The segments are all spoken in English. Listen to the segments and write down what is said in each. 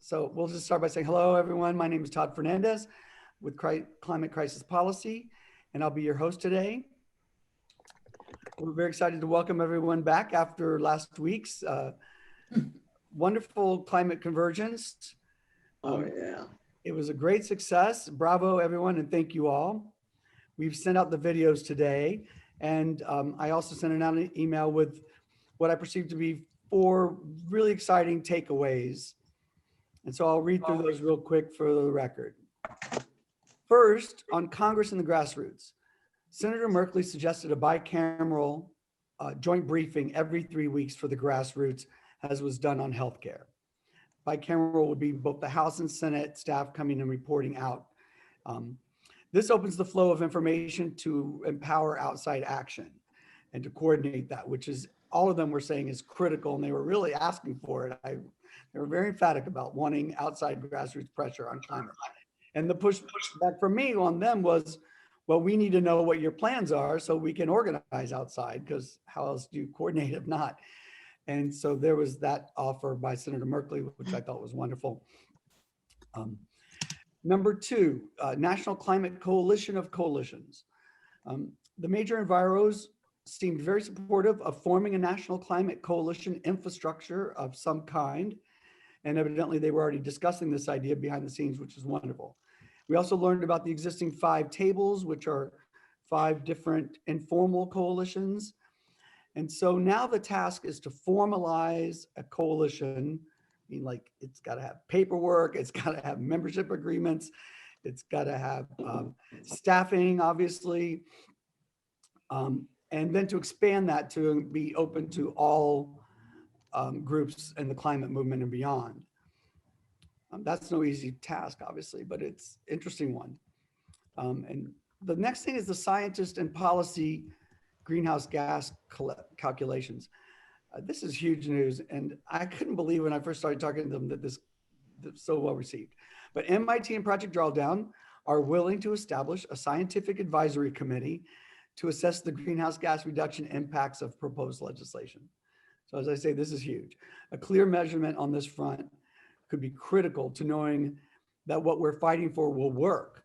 So we'll just start by saying hello, everyone. My name is Todd Fernandez with Climate Crisis Policy, and I'll be your host today. We're very excited to welcome everyone back after last week's wonderful climate convergence. It was a great success. Bravo, everyone, and thank you all. We've sent out the videos today, and I also sent out an email with what I perceive to be 4 really exciting takeaways. And so I'll read through those real quick for the record. First, on Congress and the grassroots, Senator Merkley suggested a bicameral joint briefing every 3 weeks for the grassroots, as was done on healthcare. Bicameral would be both the House and Senate staff coming and reporting out. This opens the flow of information to empower outside action and to coordinate that, which is all of them were saying is critical, and they were really asking for it. They were very emphatic about wanting outside grassroots pressure on climate. And the pushback from me on them was, well, we need to know what your plans are so we can organize outside, because how else do you coordinate if not? And so there was that offer by Senator Merkley, which I thought was wonderful. Number 2, National Climate Coalition of Coalitions. The major enviros seemed very supportive of forming a national climate coalition infrastructure of some kind. And evidently they were already discussing this idea behind the scenes, which is wonderful. We also learned about the existing 5 tables, which are 5 different informal coalitions. And so now the task is to formalize a coalition. I mean, like, it's got to have paperwork, it's got to have membership agreements, it's got to have staffing, obviously. And then to expand that to be open to all groups in the climate movement and beyond. That's no easy task, obviously, but it's an interesting one. And the next thing is the scientist and policy greenhouse gas calculations. This is huge news, and I couldn't believe when I first started talking to them that this is so well received. But MIT and Project Drawdown are willing to establish a scientific advisory committee to assess the greenhouse gas reduction impacts of proposed legislation. So as I say, this is huge. A clear measurement on this front could be critical to knowing that what we're fighting for will work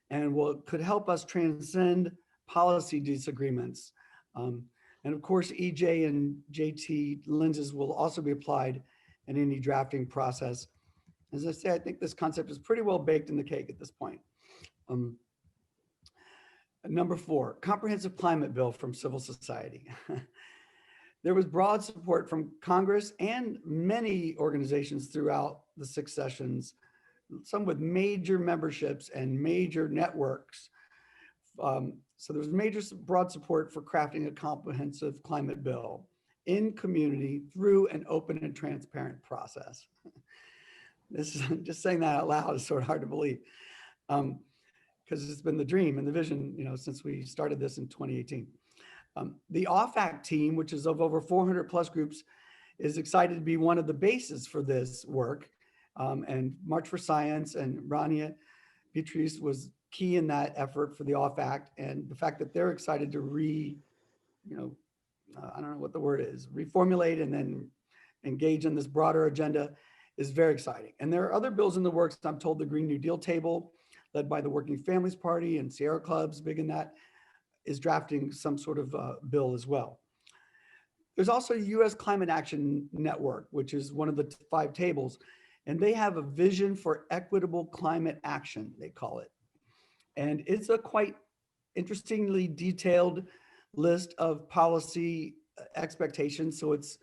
and could help us transcend policy disagreements. And of course, EJ and JT lenses will also be applied in any drafting process. As I say, I think this concept is pretty well baked in the cake at this point. Number 4, comprehensive climate bill from civil society. There was broad support from Congress and many organizations throughout the 6 sessions, some with major memberships and major networks. So there was broad support for crafting a comprehensive climate bill in community through an open and transparent process. This is just saying that out loud is sort of hard to believe. Because it's been the dream and the vision, since we started this in 2018. The OFAC team, which is of over 400 plus groups, is excited to be one of the bases for this work. And March for Science and Rania Beatrice was key in that effort for the OFAC, and the fact that they're excited to I don't know what the word is, reformulate and then engage in this broader agenda is very exciting. And there are other bills in the works. I'm told the Green New Deal table, led by the Working Families Party and Sierra Club's big in that, is drafting some sort of bill as well. There's also U.S. Climate Action Network, which is one of the 5 tables, and they have a vision for equitable climate action, they call it. And it's a quite interestingly detailed list of policy expectations. So it's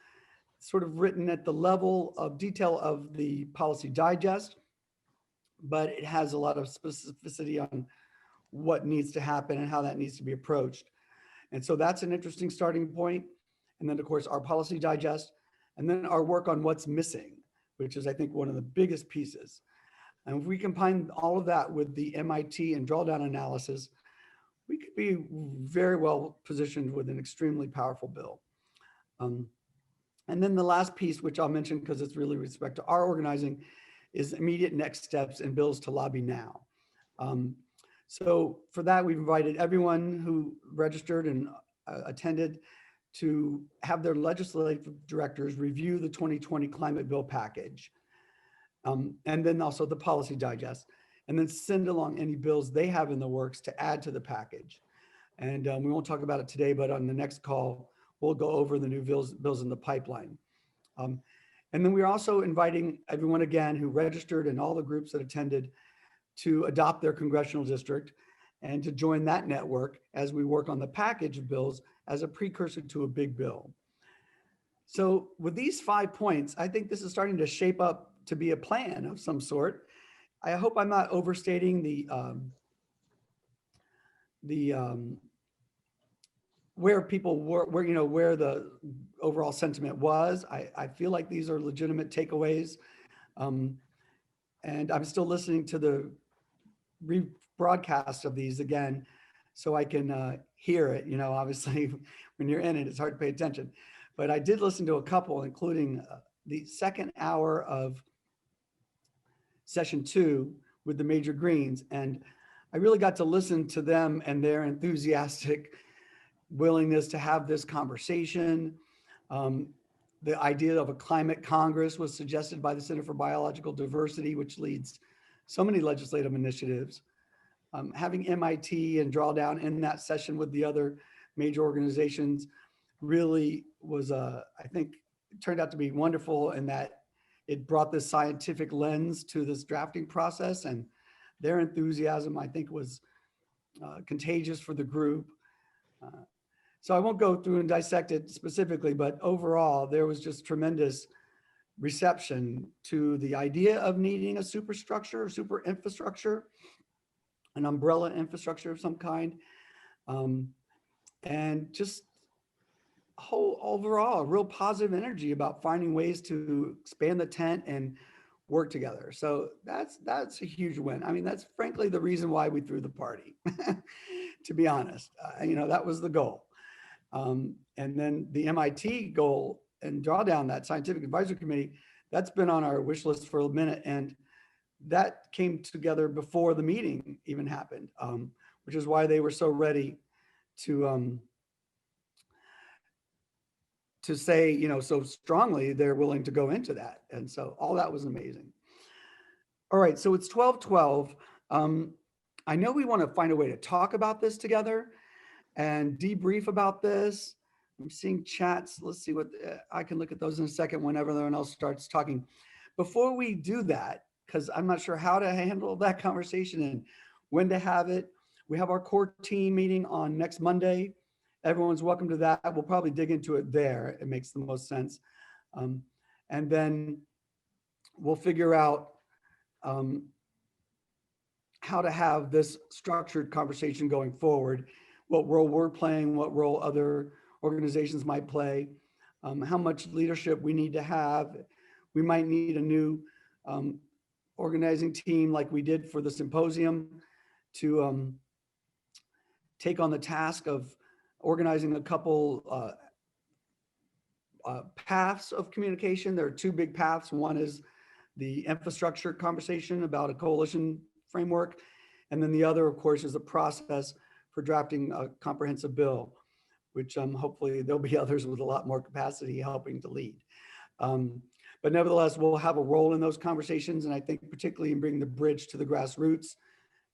sort of written at the level of detail of the policy digest, but it has a lot of specificity on what needs to happen and how that needs to be approached. And so that's an interesting starting point. And then of course, our policy digest, and then our work on what's missing, which is I think one of the biggest pieces. And if we combine all of that with the MIT and drawdown analysis, we could be very well positioned with an extremely powerful bill. And then the last piece, which I'll mention because it's really with respect to our organizing, is immediate next steps and bills to lobby now. So for that, we've invited everyone who registered and attended to have their legislative directors review the 2020 climate bill package. and then also the policy digest, and then send along any bills they have in the works to add to the package. And we won't talk about it today, but on the next call, we'll go over the new bills in the pipeline. And then we're also inviting everyone again who registered and all the groups that attended to adopt their congressional district and to join that network as we work on the package of bills as a precursor to a big bill. So with these 5 points, I think this is starting to shape up to be a plan of some sort. I hope I'm not overstating where people were, where the overall sentiment was. I feel like these are legitimate takeaways. And I'm still listening to the rebroadcast of these again, so I can hear it. Obviously when you're in it, it's hard to pay attention. But I did listen to a couple, including the second hour of session 2 with the Major Greens. And I really got to listen to them and their enthusiastic willingness to have this conversation. The idea of a climate Congress was suggested by the Center for Biological Diversity, which leads so many legislative initiatives. Having MIT and Drawdown in that session with the other major organizations really was, I think, turned out to be wonderful in that it brought this scientific lens to this drafting process, and their enthusiasm, I think, was contagious for the group. So I won't go through and dissect it specifically, but overall, there was just tremendous reception to the idea of needing a superstructure, super infrastructure, an umbrella infrastructure of some kind, and just overall, a real positive energy about finding ways to expand the tent and work together. So that's a huge win. I mean, that's frankly the reason why we threw the party, to be honest. That was the goal. And then the MIT goal and Drawdown, that scientific advisory committee, that's been on our wish list for a minute. And that came together before the meeting even happened, which is why they were so ready to say, so strongly they're willing to go into that. And so all that was amazing. All right, so it's 12:12. I know we want to find a way to talk about this together and debrief about this. I'm seeing chats. Let's see what, I can look at those in a second whenever everyone else starts talking. Before we do that, because I'm not sure how to handle that conversation and when to have it, we have our core team meeting on next Monday. Everyone's welcome to that. We'll probably dig into it there. It makes the most sense. And then we'll figure out how to have this structured conversation going forward, what role we're playing, what role other organizations might play, how much leadership we need to have. We might need a new organizing team like we did for the symposium to take on the task of organizing a couple paths of communication. There are 2 big paths. One is the infrastructure conversation about a coalition framework. And then the other, of course, is a process for drafting a comprehensive bill, which hopefully there'll be others with a lot more capacity helping to lead. But nevertheless, we'll have a role in those conversations. And I think particularly in bringing the bridge to the grassroots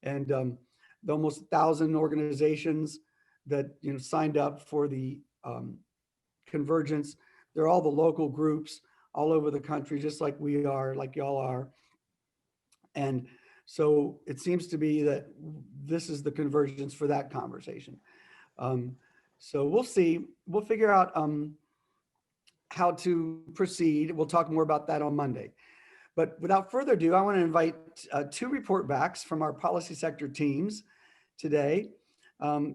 and the almost 1,000 organizations that signed up for the convergence. They're all the local groups all over the country, just like we are, like y'all are. And so it seems to be that this is the convergence for that conversation. So we'll see. We'll figure out how to proceed. We'll talk more about that on Monday. But without further ado, I want to invite 2 report backs from our policy sector teams today.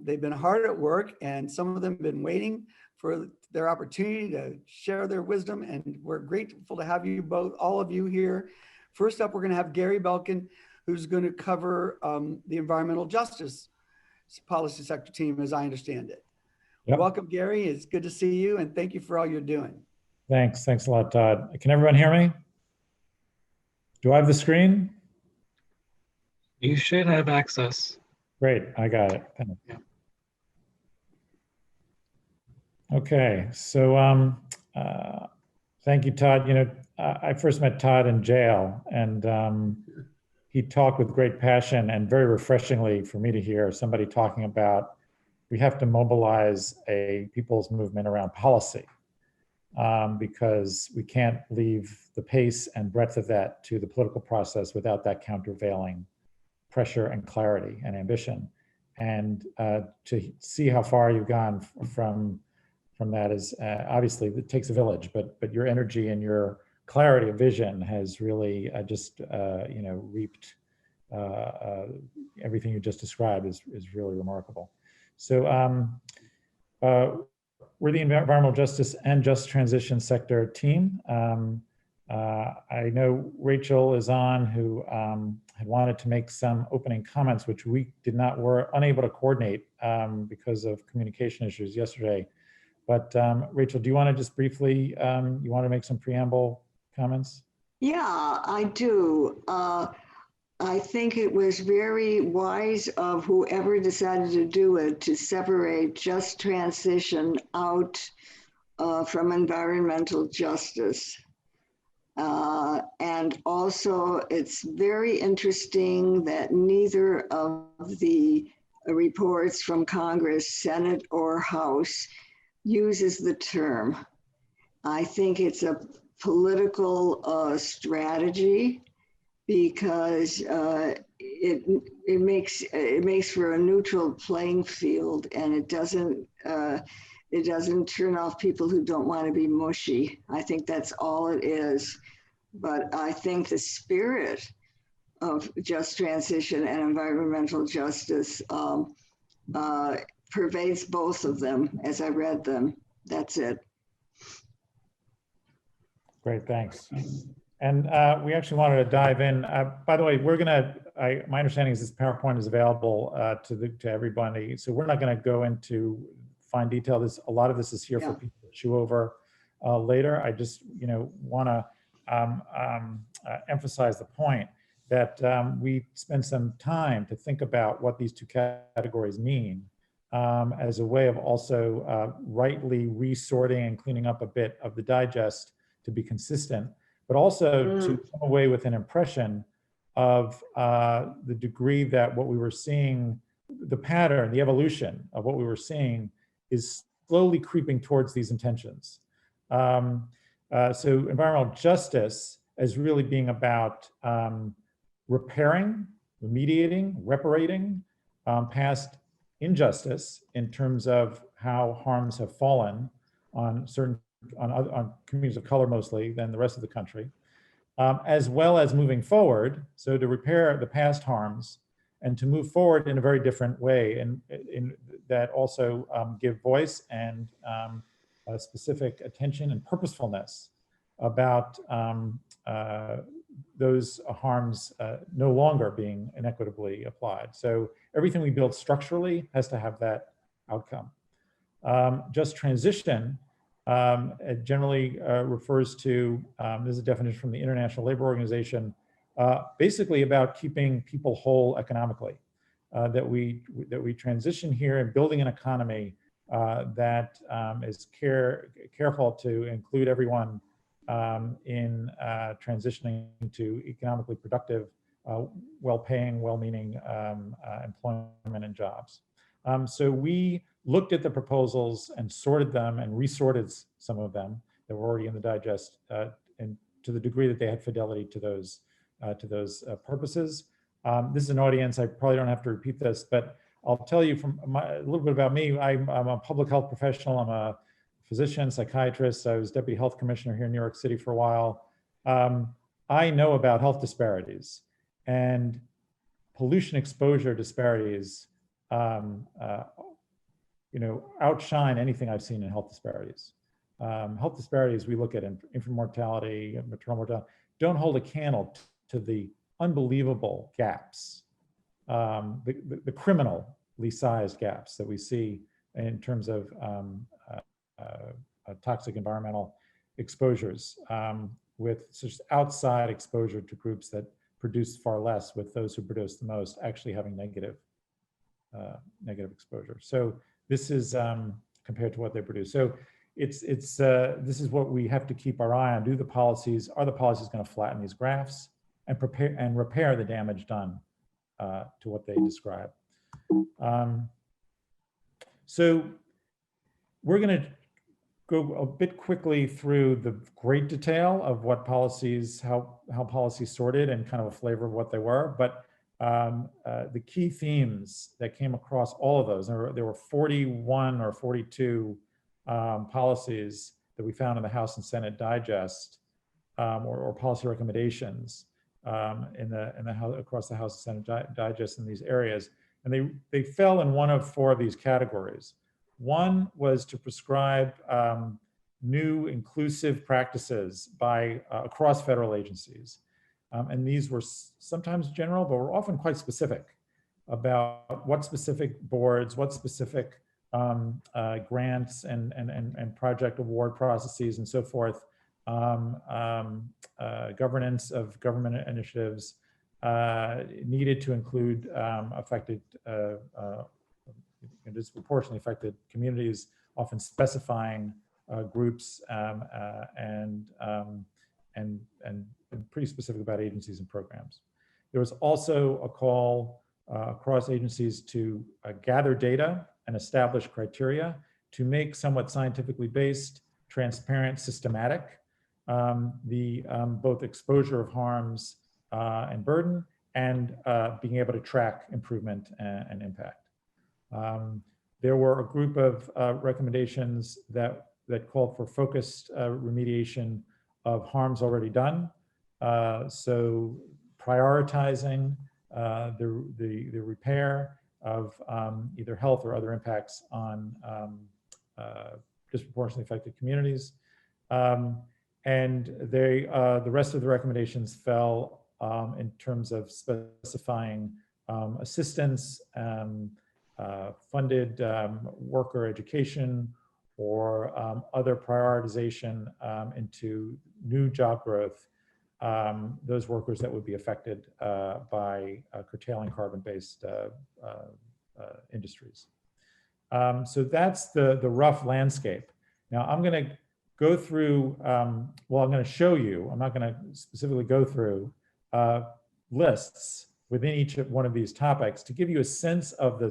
They've been hard at work, and some of them have been waiting for their opportunity to share their wisdom, and we're grateful to have you both, all of you here. First up, we're going to have Gary Belkin, who's going to cover the environmental justice policy sector team, as I understand it. Yep. Welcome, Gary. It's good to see you, and thank you for all you're doing. Thanks a lot, Todd. Can everyone hear me? Do I have the screen? You should have access. Great, I got it. Yeah. Okay, so Thank you, Todd. You know, I first met Todd in jail, and he talked with great passion and very refreshingly for me to hear somebody talking about we have to mobilize a people's movement around policy because we can't leave the pace and breadth of that to the political process without that countervailing pressure and clarity and ambition. And to see how far you've gone from that is obviously it takes a village, but your energy and your clarity of vision has really just you know, reaped everything you just described is really remarkable. So we're the environmental justice and just transition sector team. I know Rachel is on, who had wanted to make some opening comments, which we were unable to coordinate because of communication issues yesterday. But Rachel, do you want to just briefly, you want to make some preamble comments? Yeah, I do. I think it was very wise of whoever decided to do it to separate just transition out from environmental justice. And also it's very interesting that neither of the reports from Congress, Senate or House, uses the term. I think it's a political strategy because it makes for a neutral playing field, and it doesn't turn off people who don't want to be mushy. I think that's all it is. But I think the spirit of just transition and environmental justice pervades both of them as I read them. That's it. Great, thanks. And we actually wanted to dive in. By the way, we're gonna, my understanding is this PowerPoint is available to everybody. So we're not gonna go into fine detail. A lot of this is here for people to chew over later. I just, you know, wanna emphasize the point that we spend some time to think about what these two categories mean as a way of also rightly resorting and cleaning up a bit of the digest to be consistent, but also to come away with an impression of the degree that what we were seeing, the pattern, the evolution of what we were seeing is slowly creeping towards these intentions. So environmental justice as really being about repairing, remediating, reparating past injustice in terms of how harms have fallen on on communities of color mostly than the rest of the country, as well as moving forward. So to repair the past harms and to move forward in a very different way, and in that also give voice and specific attention and purposefulness about those harms no longer being inequitably applied. So everything we build structurally has to have that outcome. Just transition it generally refers to, this is a definition from the International Labor Organization, basically about keeping people whole economically, that we transition here and building an economy that is careful to include everyone in transitioning to economically productive, well-paying, well-meaning employment and jobs. So we looked at the proposals and sorted them and resorted some of them that were already in the digest, and to the degree that they had fidelity to those purposes. This is an audience, I probably don't have to repeat this, but I'll tell you from a little bit about me. I'm a public health professional. I'm a physician, psychiatrist. I was deputy health commissioner here in New York City for a while. I know about health disparities, and pollution exposure disparities you know, outshine anything I've seen in health disparities. Health disparities we look at in infant mortality, maternal mortality, don't hold a candle to the unbelievable gaps, the criminally sized gaps that we see in terms of toxic environmental exposures, with such outside exposure to groups that produce far less, with those who produce the most actually having negative exposure. So this is compared to what they produce. So this is what we have to keep our eye on. Are the policies going to flatten these graphs and repair the damage done to what they describe? So we're going to go a bit quickly through the great detail of what policies, how policies sorted, and kind of a flavor of what they were. But the key themes that came across all of those, there were 41 or 42 policies that we found in the House and Senate digest, or policy recommendations in the House, across the House and Senate digest in these areas, and they fell in one of four of these categories. One was to prescribe new inclusive practices by across federal agencies. And these were sometimes general, but were often quite specific about what specific boards, what specific grants and project award processes and so forth, governance of government initiatives needed to include affected, disproportionately affected communities, often specifying groups and pretty specific about agencies and programs. There was also a call across agencies to gather data and establish criteria to make somewhat scientifically based, transparent, systematic, both exposure of harms and burden, and being able to track improvement and impact. There were a group of recommendations that called for focused remediation of harms already done. So prioritizing the repair of either health or other impacts on disproportionately affected communities. And the rest of the recommendations fell in terms of specifying assistance, funded worker education, or other prioritization into new job growth, those workers that would be affected by curtailing carbon-based industries. So that's the rough landscape. Now I'm going to go through, I'm going to show you, I'm not going to specifically go through lists within each one of these topics to give you a sense of the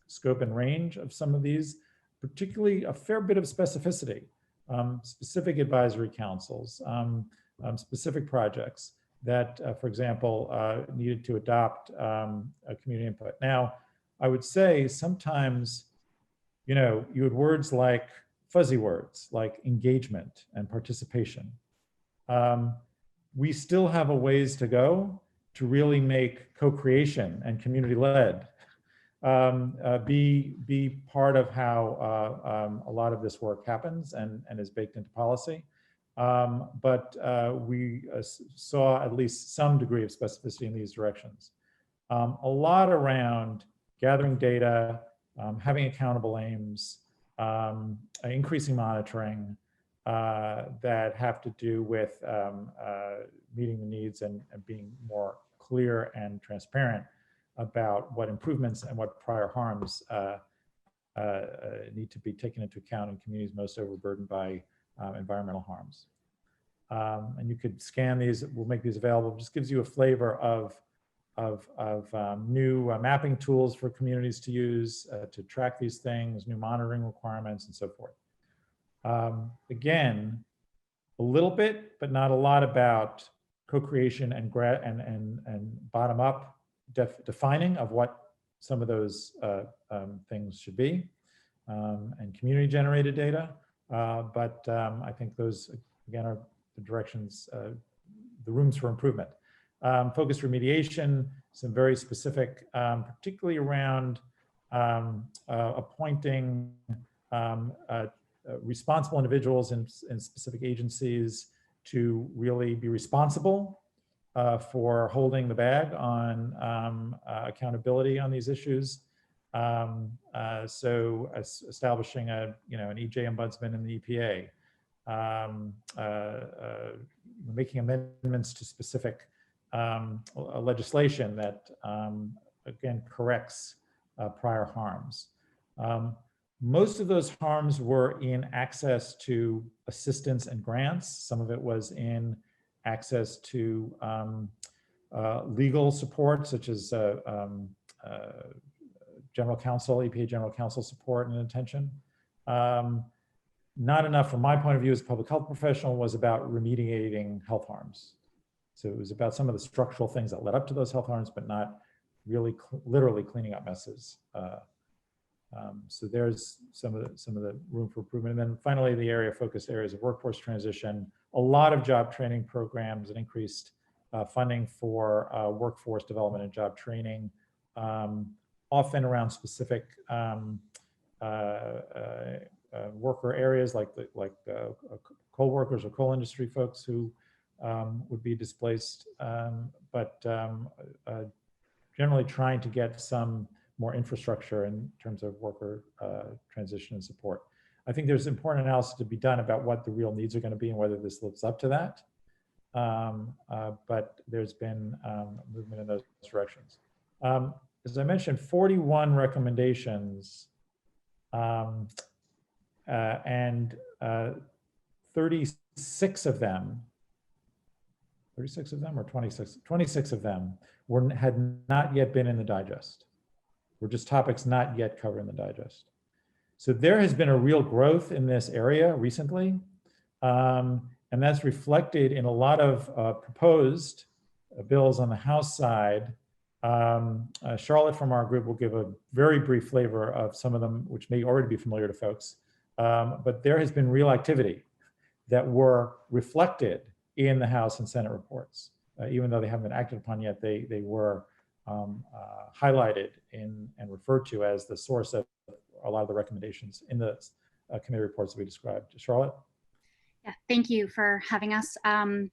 scope and range of some of these, particularly a fair bit of specificity, specific advisory councils, specific projects that, for example, needed to adopt a community input. Now, I would say sometimes, you had words like fuzzy words, like engagement and participation. We still have a ways to go to really make co-creation and community-led be part of how a lot of this work happens and is baked into policy. But we saw at least some degree of specificity in these directions. A lot around gathering data, having accountable aims, increasing monitoring that have to do with meeting the needs and being more clear and transparent about what improvements and what prior harms need to be taken into account in communities most overburdened by environmental harms. And you could scan these, we'll make these available. It just gives you a flavor of new mapping tools for communities to use to track these things, new monitoring requirements, and so forth. Again, a little bit, but not a lot about co-creation and bottom-up defining of what some of those things should be, and community-generated data. But I think those, again, are the directions, the rooms for improvement. Focused remediation, some very specific, particularly around appointing responsible individuals in specific agencies to really be responsible for holding the bag on accountability on these issues. So establishing an EJ ombudsman in the EPA, making amendments to specific legislation that, again, corrects prior harms. Most of those harms were in access to assistance and grants. Some of it was in access to legal support, such as General Counsel, EPA General Counsel support and attention. Not enough from my point of view as a public health professional was about remediating health harms. So it was about some of the structural things that led up to those health harms, but not really literally cleaning up messes. So there's some of the room for improvement. And then finally, the area of focus areas of workforce transition, a lot of job training programs and increased funding for workforce development and job training, often around specific worker areas like coal workers or coal industry folks who would be displaced, but generally trying to get some more infrastructure in terms of worker transition and support. I think there's important analysis to be done about what the real needs are going to be and whether this lives up to that. But there's been movement in those directions. As I mentioned, 41 recommendations and 36 of them or 26 of them had not yet been in the digest. Were just topics not yet covered in the digest. So there has been a real growth in this area recently, and that's reflected in a lot of proposed bills on the House side. Charlotte from our group will give a very brief flavor of some of them, which may already be familiar to folks, but there has been real activity that were reflected in the House and Senate reports. Even though they haven't been acted upon yet, they were highlighted and referred to as the source of a lot of the recommendations in the committee reports that we described. Charlotte? Yeah, thank you for having us. I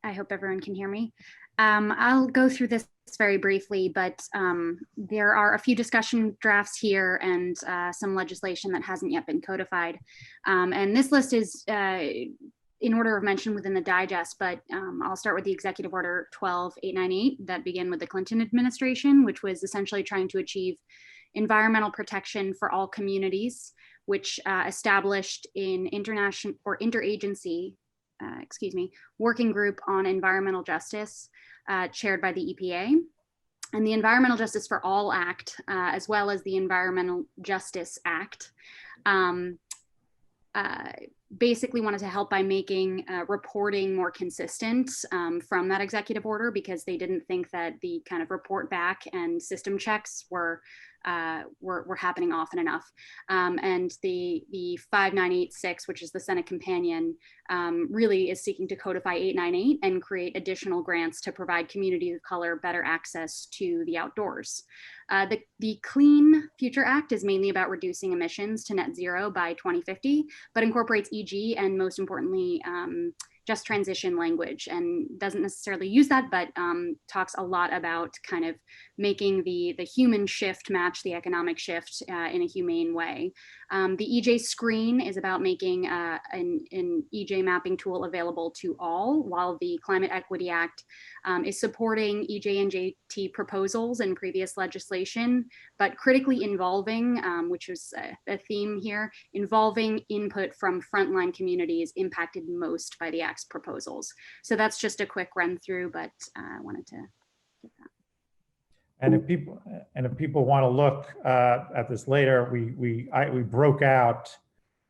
hope everyone can hear me. I'll go through this very briefly, but there are a few discussion drafts here and some legislation that hasn't yet been codified. And this list is in order of mention within the digest, but I'll start with the Executive Order 12898 that began with the Clinton administration, which was essentially trying to achieve environmental protection for all communities, which established an international or interagency, working group on environmental justice chaired by the EPA. And the Environmental Justice for All Act, as well as the Environmental Justice Act, basically wanted to help by making reporting more consistent from that executive order, because they didn't think that the kind of report back and system checks were happening often enough. And the 5986, which is the Senate companion, really is seeking to codify 898 and create additional grants to provide communities of color better access to the outdoors. The Clean Future Act is mainly about reducing emissions to net zero by 2050, but incorporates EG and most importantly, just transition language, and doesn't necessarily use that, but talks a lot about kind of making the human shift match the economic shift in a humane way. The EJ screen is about making an EJ mapping tool available to all, while the Climate Equity Act is supporting EJ and JT proposals in previous legislation, but critically involving, which is a theme here, involving input from frontline communities impacted most by the Act's proposals. So that's just a quick run through, but I wanted to get that. And if people want to look at this later, we broke out,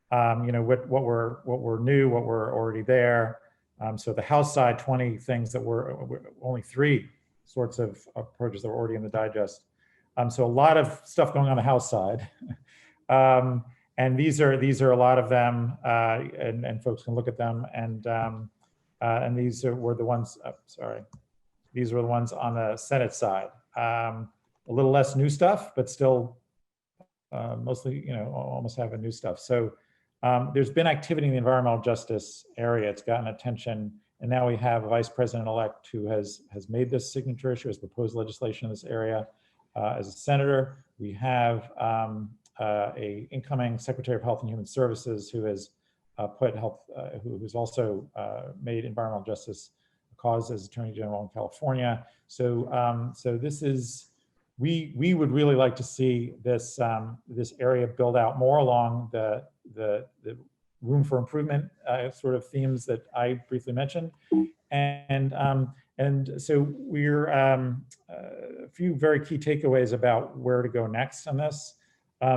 what were new, what were already there. So the House side, 20 things that were only 3 sorts of approaches that were already in the digest. So a lot of stuff going on the House side, and these are a lot of them, and folks can look at them. And these were the ones. These were the ones on the Senate side. A little less new stuff, but still mostly, almost having new stuff. So there's been activity in the environmental justice area. It's gotten attention, and now we have a vice president-elect who has made this signature issue, has proposed legislation in this area. As a senator, we have a incoming Secretary of Health and Human Services who has put health, who's also made environmental justice a cause as Attorney General in California. So, so this is we would really like to see this this area build out more along the room for improvement sort of themes that I briefly mentioned, and so we're a few very key takeaways about where to go next on this.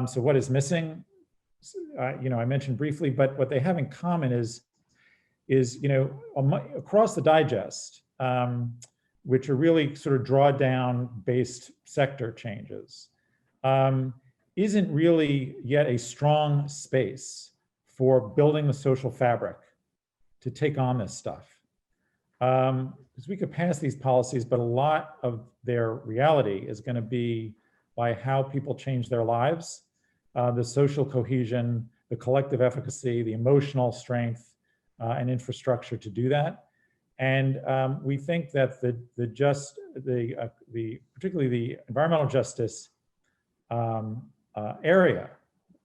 So what is missing? You know, I mentioned briefly, but what they have in common is you know, across the digest, which are really sort of drawdown based sector changes, isn't really yet a strong space for building the social fabric to take on this stuff. Because we could pass these policies, but a lot of their reality is going to be by how people change their lives, the social cohesion, the collective efficacy, the emotional strength, and infrastructure to do that. And we think that particularly the environmental justice area,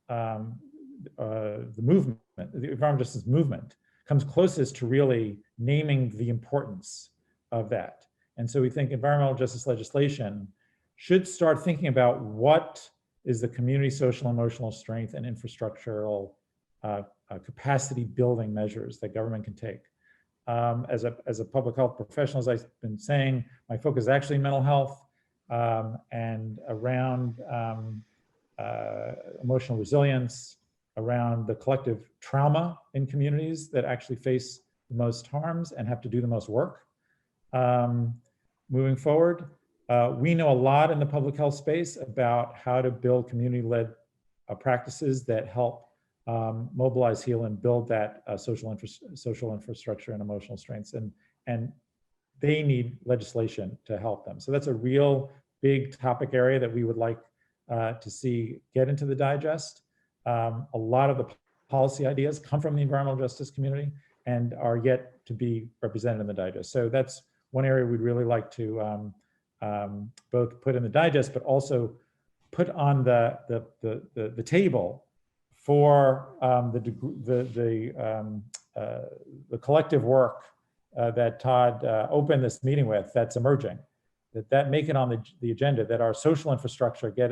the movement, the environmental justice movement, comes closest to really naming the importance of that. And so we think environmental justice legislation should start thinking about what is the community social emotional strength and infrastructural capacity building measures that government can take. As a public health professional, as I've been saying, my focus is actually mental health and around emotional resilience, around the collective trauma in communities that actually face the most harms and have to do the most work. Moving forward, we know a lot in the public health space about how to build community-led practices that help mobilize, heal, and build that social infrastructure and emotional strengths, and they need legislation to help them. So that's a real big topic area that we would like to see get into the digest. A lot of the policy ideas come from the environmental justice community and are yet to be represented in the digest. So that's one area we'd really like to both put in the digest, but also put on the table for the collective work that Todd opened this meeting with that's emerging, that make it on the agenda, that our social infrastructure get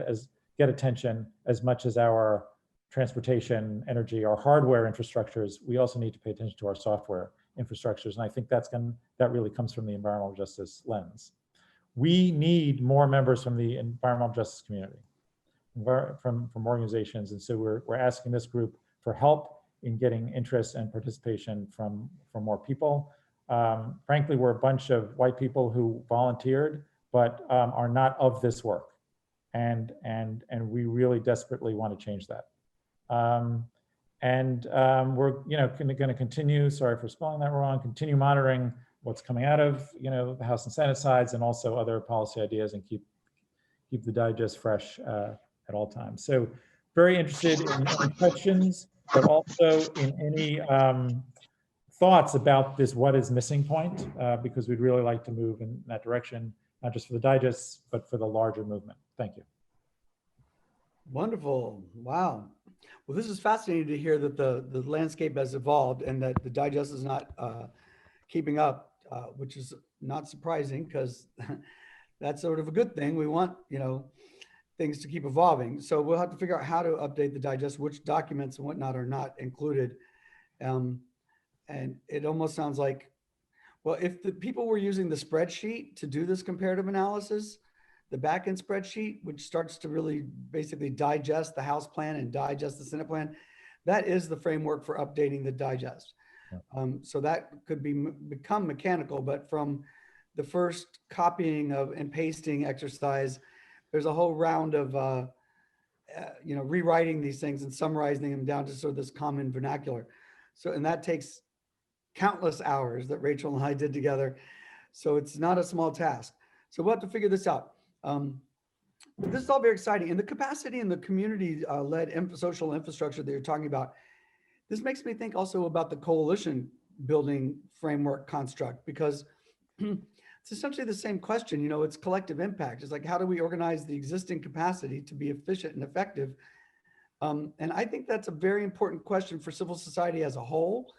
attention as much as our transportation, energy, our hardware infrastructures. We also need to pay attention to our software infrastructures, and I think that really comes from the environmental justice lens. We need more members from the environmental justice community, from organizations, and so we're asking this group for help in getting interest and participation from more people. Frankly, we're a bunch of white people who volunteered, but are not of this work, and we really desperately want to change that. We're going to continue. Sorry for spelling that wrong. Continue monitoring what's coming out of the House and Senate sides, and also other policy ideas, and keep the digest fresh at all times. So very interested in any questions, but also in any thoughts about this what is missing point, because we'd really like to move in that direction, not just for the digest, but for the larger movement. Thank you. Wonderful. Wow. Well, this is fascinating to hear that the landscape has evolved and that the digest is not keeping up, which is not surprising, because that's sort of a good thing. We want, things to keep evolving. So we'll have to figure out how to update the digest, which documents and whatnot are not included. And it almost sounds like, well, if the people were using the spreadsheet to do this comparative analysis, the backend spreadsheet, which starts to really basically digest the House plan and digest the Senate plan, that is the framework for updating the digest. So that could become mechanical, but from the first copying and pasting exercise, there's a whole round of rewriting these things and summarizing them down to sort of this common vernacular. So, and that takes countless hours that Rachel and I did together. So it's not a small task. So we'll have to figure this out. But this is all very exciting. And the capacity in the community-led social infrastructure that you're talking about, this makes me think also about the coalition building framework construct, because it's essentially the same question. It's collective impact. It's like, how do we organize the existing capacity to be efficient and effective? And I think that's a very important question for civil society as a whole,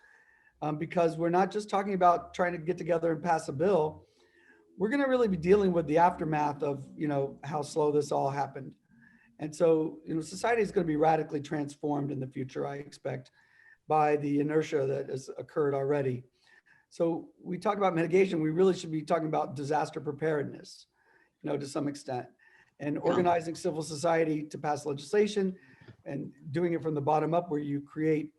because we're not just talking about trying to get together and pass a bill. we're going to really be dealing with the aftermath of, how slow this all happened. And so, society is going to be radically transformed in the future, I expect, by the inertia that has occurred already. So we talk about mitigation, we really should be talking about disaster preparedness, to some extent, and organizing civil society to pass legislation and doing it from the bottom up, where you create,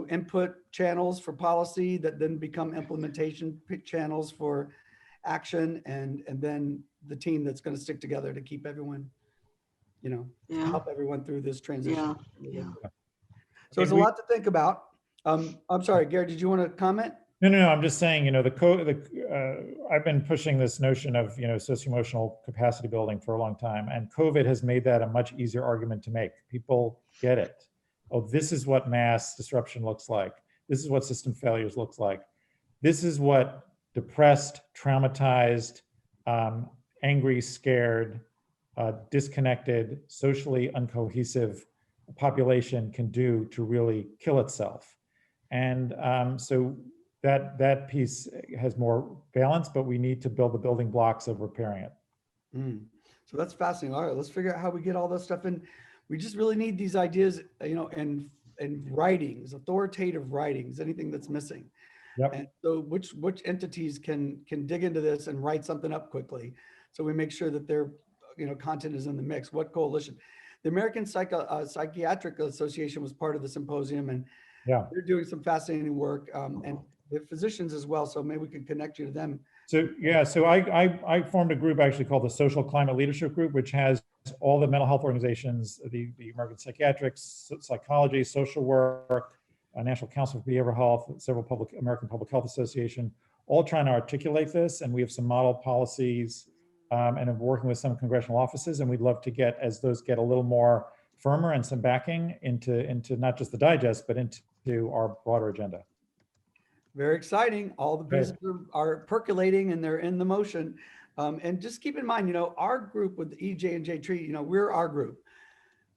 input channels for policy that then become implementation channels for action, and then the team that's going to stick together to keep everyone, help everyone through this transition. Yeah. So there's a lot to think about. I'm sorry, Gary, did you want to comment? No. I'm just saying, I've been pushing this notion of, socio-emotional capacity building for a long time, and COVID has made that a much easier argument to make. People get it. Oh, this is what mass disruption looks like. This is what system failures looks like. This is what depressed, traumatized, angry, scared, disconnected, socially uncohesive population can do to really kill itself. And so that piece has more balance, but we need to build the building blocks of repairing it. So that's fascinating. All right, let's figure out how we get all this stuff in. We just really need these ideas, and writings, authoritative writings, anything that's missing. Yep. And so which entities can dig into this and write something up quickly, so we make sure that their content is in the mix. What coalition? The American Psychiatric Association was part of the symposium, and they're doing some fascinating work, and the physicians as well. So maybe we can connect you to them. So I formed a group actually called the Social Climate Leadership Group, which has all the mental health organizations, the American Psychiatrics, Psychology, Social Work, National Council for Behavioral Health, several American Public Health Association, all trying to articulate this. And we have some model policies, and I'm working with some congressional offices, and we'd love to get, as those get a little more firmer and some backing into not just the digest, but into our broader agenda. Very exciting. All the pieces are percolating, and they're in the motion. And just keep in mind, our group with EJ and J Tree, we're our group.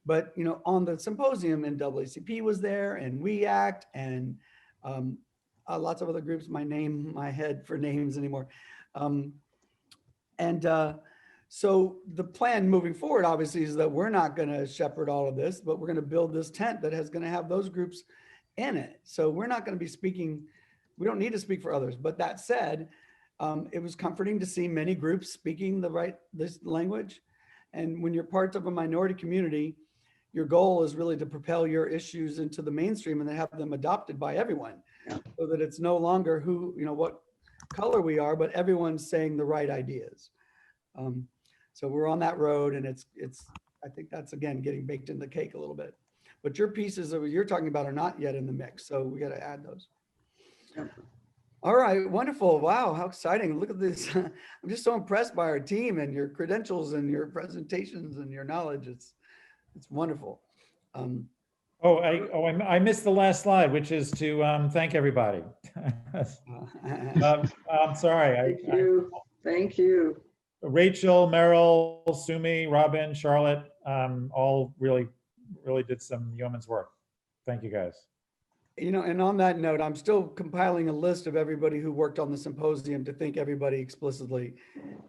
But, on the symposium, NAACP was there, and We Act, and lots of other groups. My head for names anymore. So the plan moving forward, obviously, is that we're not going to shepherd all of this, but we're going to build this tent that is going to have those groups in it. So we're not going to be speaking. We don't need to speak for others. But that said, it was comforting to see many groups speaking this language. And when you're part of a minority community, your goal is really to propel your issues into the mainstream and then have them adopted by everyone, so that it's no longer what color we are, but everyone's saying the right ideas. So we're on that road, and I think that's, again, getting baked in the cake a little bit. But your pieces that you're talking about are not yet in the mix, so we got to add those. All right, wonderful. Wow, how exciting. Look at this. I'm just so impressed by our team and your credentials and your presentations and your knowledge. It's wonderful. I missed the last slide, which is to thank everybody. I'm sorry. Thank you. Rachel, Merrill, Sumi, Robin, Charlotte, all really did some yeoman's work. Thank you, guys. And on that note, I'm still compiling a list of everybody who worked on the symposium to thank everybody explicitly.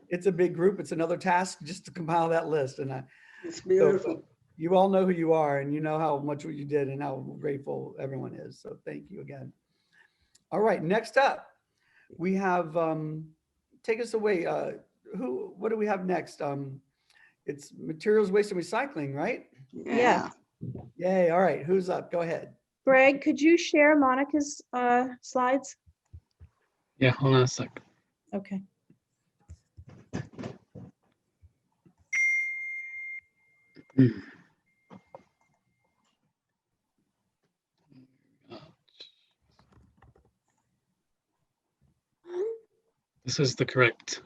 It's a big group. It's another task just to compile that list. And it's beautiful. So you all know who you are, and you know how much you did and how grateful everyone is. So thank you again. All right, next up, we have, take us away. What do we have next? It's materials waste and recycling, right? Yeah. Yay. All right. Who's up? Go ahead. Greg, could you share Monica's slides? Yeah, hold on a sec. Okay. This is the correct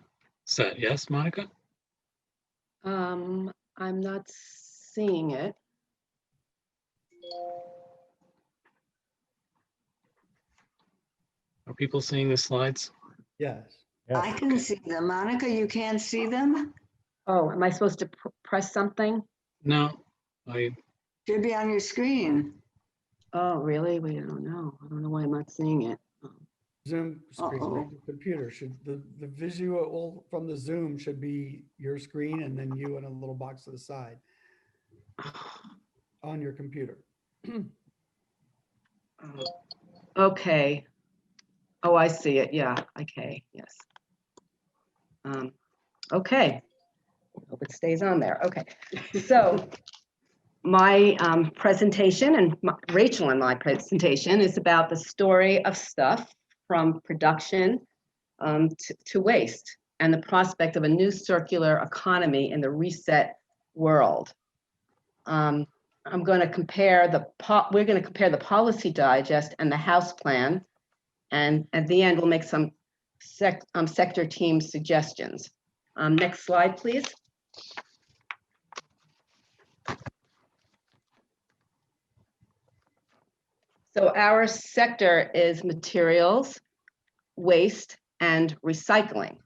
set, yes, Monica? I'm not seeing it. Are people seeing the slides? Yes. I can see them. Monica, you can't see them? Oh, am I supposed to press something? No, Should be on your screen. Oh, really? Wait, I don't know. I don't know why I'm not seeing it. Zoom screen, Uh-oh. like the computer should, the visual from the Zoom should be your screen and then you in a little box to the side on your computer. Okay. Oh, I see it. Yeah. Okay. Yes. Okay. Hope it stays on there. Okay. So my presentation and Rachel and my presentation is about the story of stuff from production to waste and the prospect of a new circular economy in the reset world. I'm going to compare we're going to compare the policy digest and the House plan, and at the end we'll make some sector team suggestions. Next slide, please. So our sector is materials, waste, and recycling.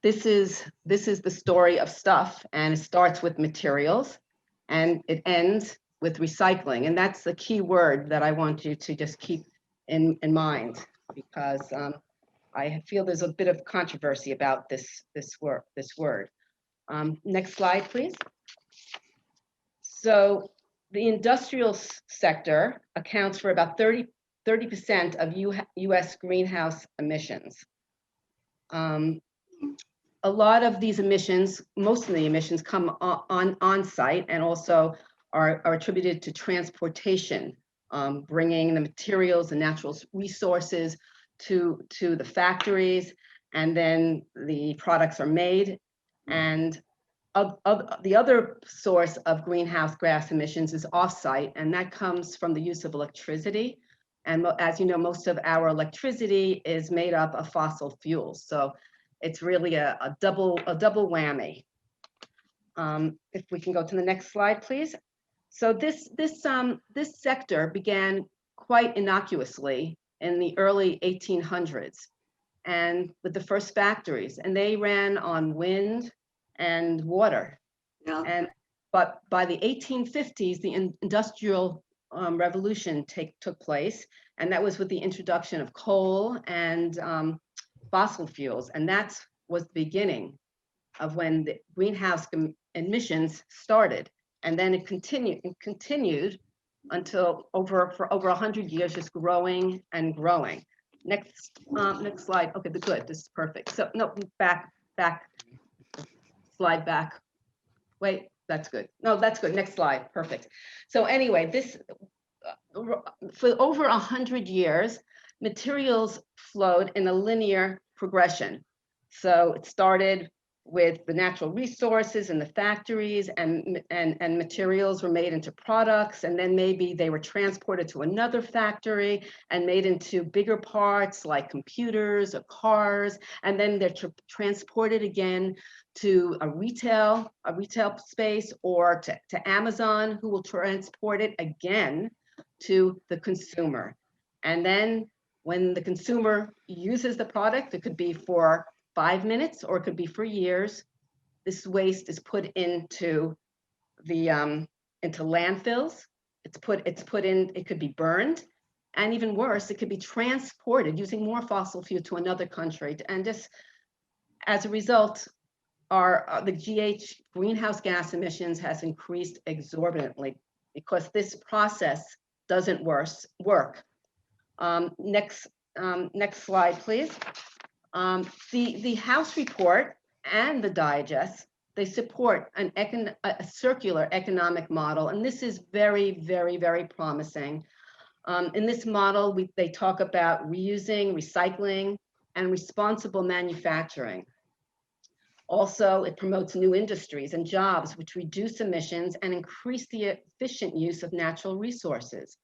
This is the story of stuff, and it starts with materials and it ends with recycling. And that's the key word that I want you to just keep in mind, because I feel there's a bit of controversy about this word. Next slide, please. So the industrial sector accounts for about 30% of US greenhouse emissions. A lot of these emissions, most of the emissions come on site and also are attributed to transportation, bringing the materials and natural resources to the factories, and then the products are made. And the other source of greenhouse gas emissions is offsite, and that comes from the use of electricity. And as you know, most of our electricity is made up of fossil fuels. So it's really a double whammy. If we can go to the next slide, please. So this sector began quite innocuously in the early 1800s, and with the first factories, and they ran on wind and water. Yeah. But by the 1850s, the industrial revolution took place, and that was with the introduction of coal and fossil fuels, and that was the beginning of when the greenhouse emissions started. And then it continued until for over 100 years, just growing and growing. Next slide. Okay, good. This is perfect. So no, back. Slide back. Wait, that's good. No, that's good. Next slide. Perfect. So anyway, this for over 100 years, materials flowed in a linear progression. So it started with the natural resources and the factories, and materials were made into products, and then maybe they were transported to another factory and made into bigger parts like computers or cars, and then they're transported again to a retail space, or to Amazon, who will transport it again to the consumer. And then when the consumer uses the product, it could be for 5 minutes or it could be for years, this waste is put into the into landfills. It's put in, it could be burned, and even worse, it could be transported using more fossil fuel to another country. And just as a result, the greenhouse gas emissions has increased exorbitantly because this process doesn't work. Next slide, please. The House report and the digest, they support a circular economic model, and this is very, very, very promising. In this model, they talk about reusing, recycling, and responsible manufacturing. Also, it promotes new industries and jobs which reduce emissions and increase the efficient use of natural resources.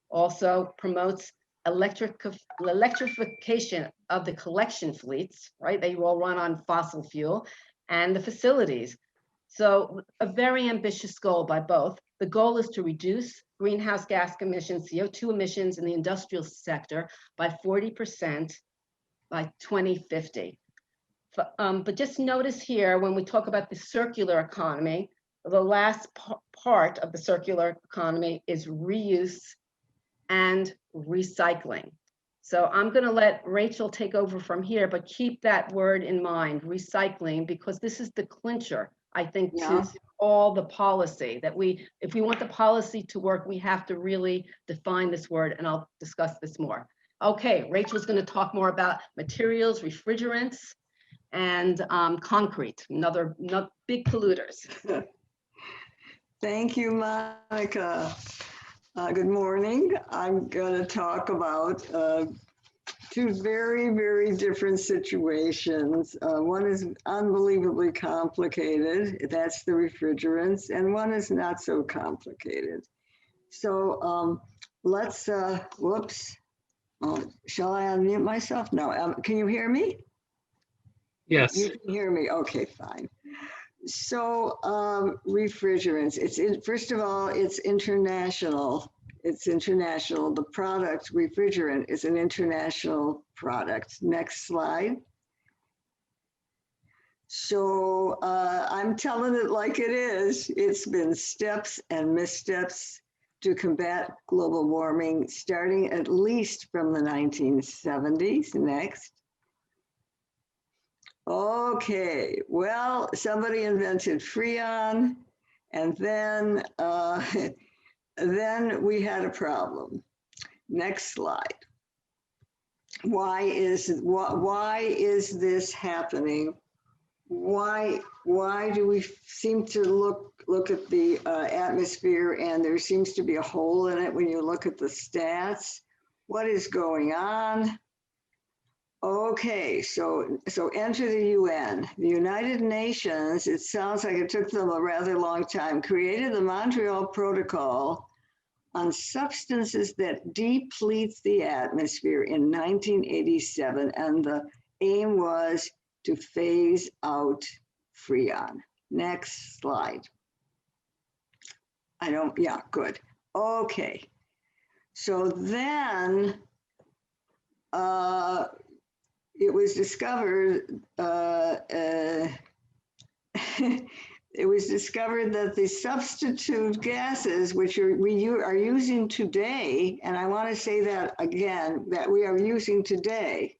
Also promotes electrification of the collection fleets, right? They all run on fossil fuel, and the facilities. So a very ambitious goal by both. The goal is to reduce greenhouse gas emissions, CO2 emissions in the industrial sector by 40% by 2050. But just notice here, when we talk about the circular economy, the last part of the circular economy is reuse and recycling. So I'm going to let Rachel take over from here, but keep that word in mind, recycling, because this is the clincher, I think, Yeah. to all the policy that if we want the policy to work, we have to really define this word, and I'll discuss this more. Okay, Rachel's going to talk more about materials, refrigerants, and concrete, another big polluters. Thank you, Monica. Good morning. I'm going to talk about two very, very different situations. One is unbelievably complicated. That's the refrigerants, and one is not so complicated. So let's, whoops. Shall I unmute myself? No. Can you hear me? Yes. You can hear me. Okay, fine. So refrigerants, first of all, it's international. It's international. The product refrigerant is an international product. Next slide. So I'm telling it like it is. It's been steps and missteps to combat global warming, starting at least from the 1970s. Next. Okay, well, somebody invented Freon, and then we had a problem. Next slide. Why is this happening? Why do we seem to look at the atmosphere and there seems to be a hole in it when you look at the stats? What is going on? Okay, so enter the UN. The United Nations, it sounds like it took them a rather long time, created the Montreal Protocol on substances that deplete the atmosphere in 1987, and the aim was to phase out Freon. Next slide. Yeah, good. Okay, so then, it was discovered that the substitute gases, which we are using today, and I want to say that again, that we are using today,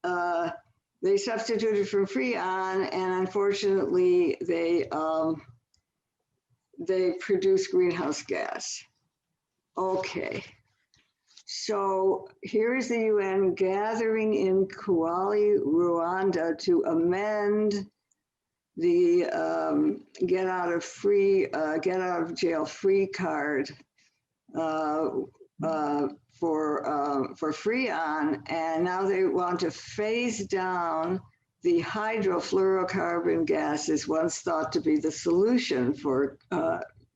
they substituted for Freon, and unfortunately, they produce greenhouse gas. Okay. So here's the UN gathering in Kigali, Ruanda, to amend the get out of jail free card for Freon, and now they want to phase down the hydrofluorocarbon gases, once thought to be the solution for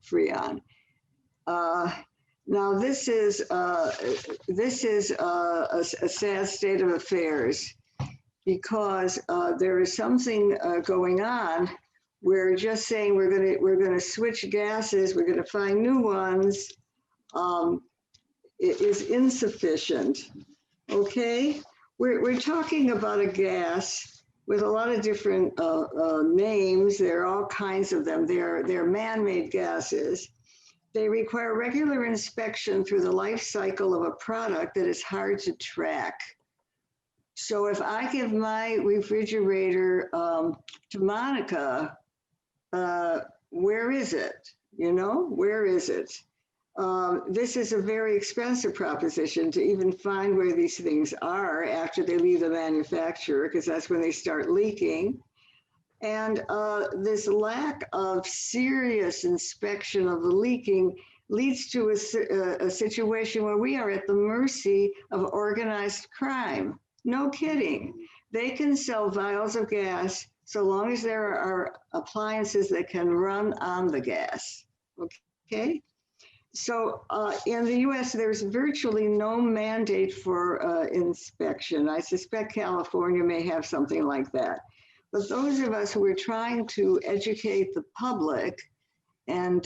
Freon. Now this is a sad state of affairs, because there is something going on. We're just saying we're gonna switch gases. We're gonna find new ones. It is insufficient. Okay, we're talking about a gas with a lot of different names. There are all kinds of them. They're man-made gases. They require regular inspection through the life cycle of a product that is hard to track. So if I give my refrigerator to Monica, where is it? You know, where is it? This is a very expensive proposition to even find where these things are after they leave the manufacturer, because that's when they start leaking. And this lack of serious inspection of the leaking leads to a situation where we are at the mercy of organized crime. No kidding. They can sell vials of gas so long as there are appliances that can run on the gas. Okay? So in the US, there's virtually no mandate for inspection. I suspect California may have something like that. But those of us who are trying to educate the public, and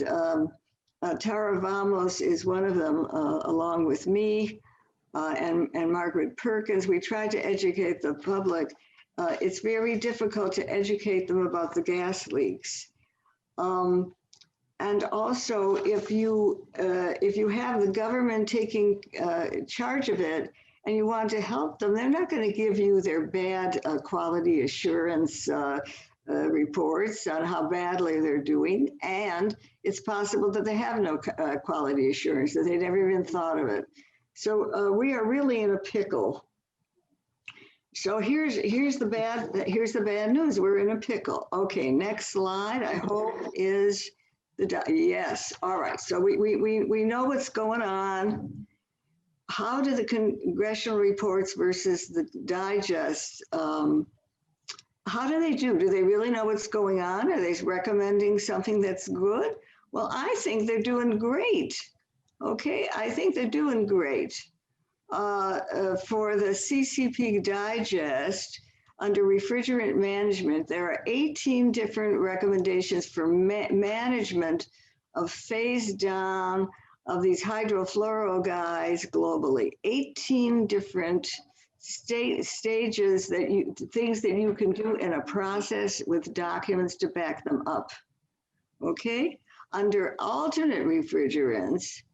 Tara Vamos is one of them, along with me and Margaret Perkins, we try to educate the public. It's very difficult to educate them about the gas leaks. And also, if you have the government taking charge of it and you want to help them, they're not going to give you their bad quality assurance reports on how badly they're doing. And it's possible that they have no quality assurance, that they never even thought of it. So we are really in a pickle. So here's the bad news. We're in a pickle. Okay, next slide, I hope, is yes. All right. So we know what's going on. How do the congressional reports versus the digest, how do they do? Do they really know what's going on? Are they recommending something that's good? Well, I think they're doing great. Okay, I think they're doing great. For the CCP digest, under refrigerant management, there are 18 different recommendations for management of phase down of these hydrofluoro guys globally. 18 different stages things that you can do in a process with documents to back them up. Okay, under alternate refrigerants,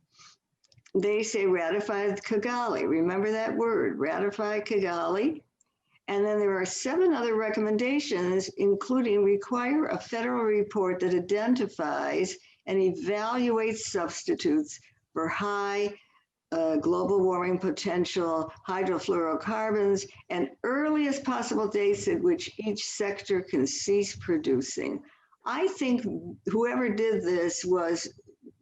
they say ratify Kigali. Remember that word, ratify Kigali. And then there are 7 other recommendations, including require a federal report that identifies and evaluates substitutes for high global warming potential hydrofluorocarbons and earliest possible dates at which each sector can cease producing. I think whoever did this was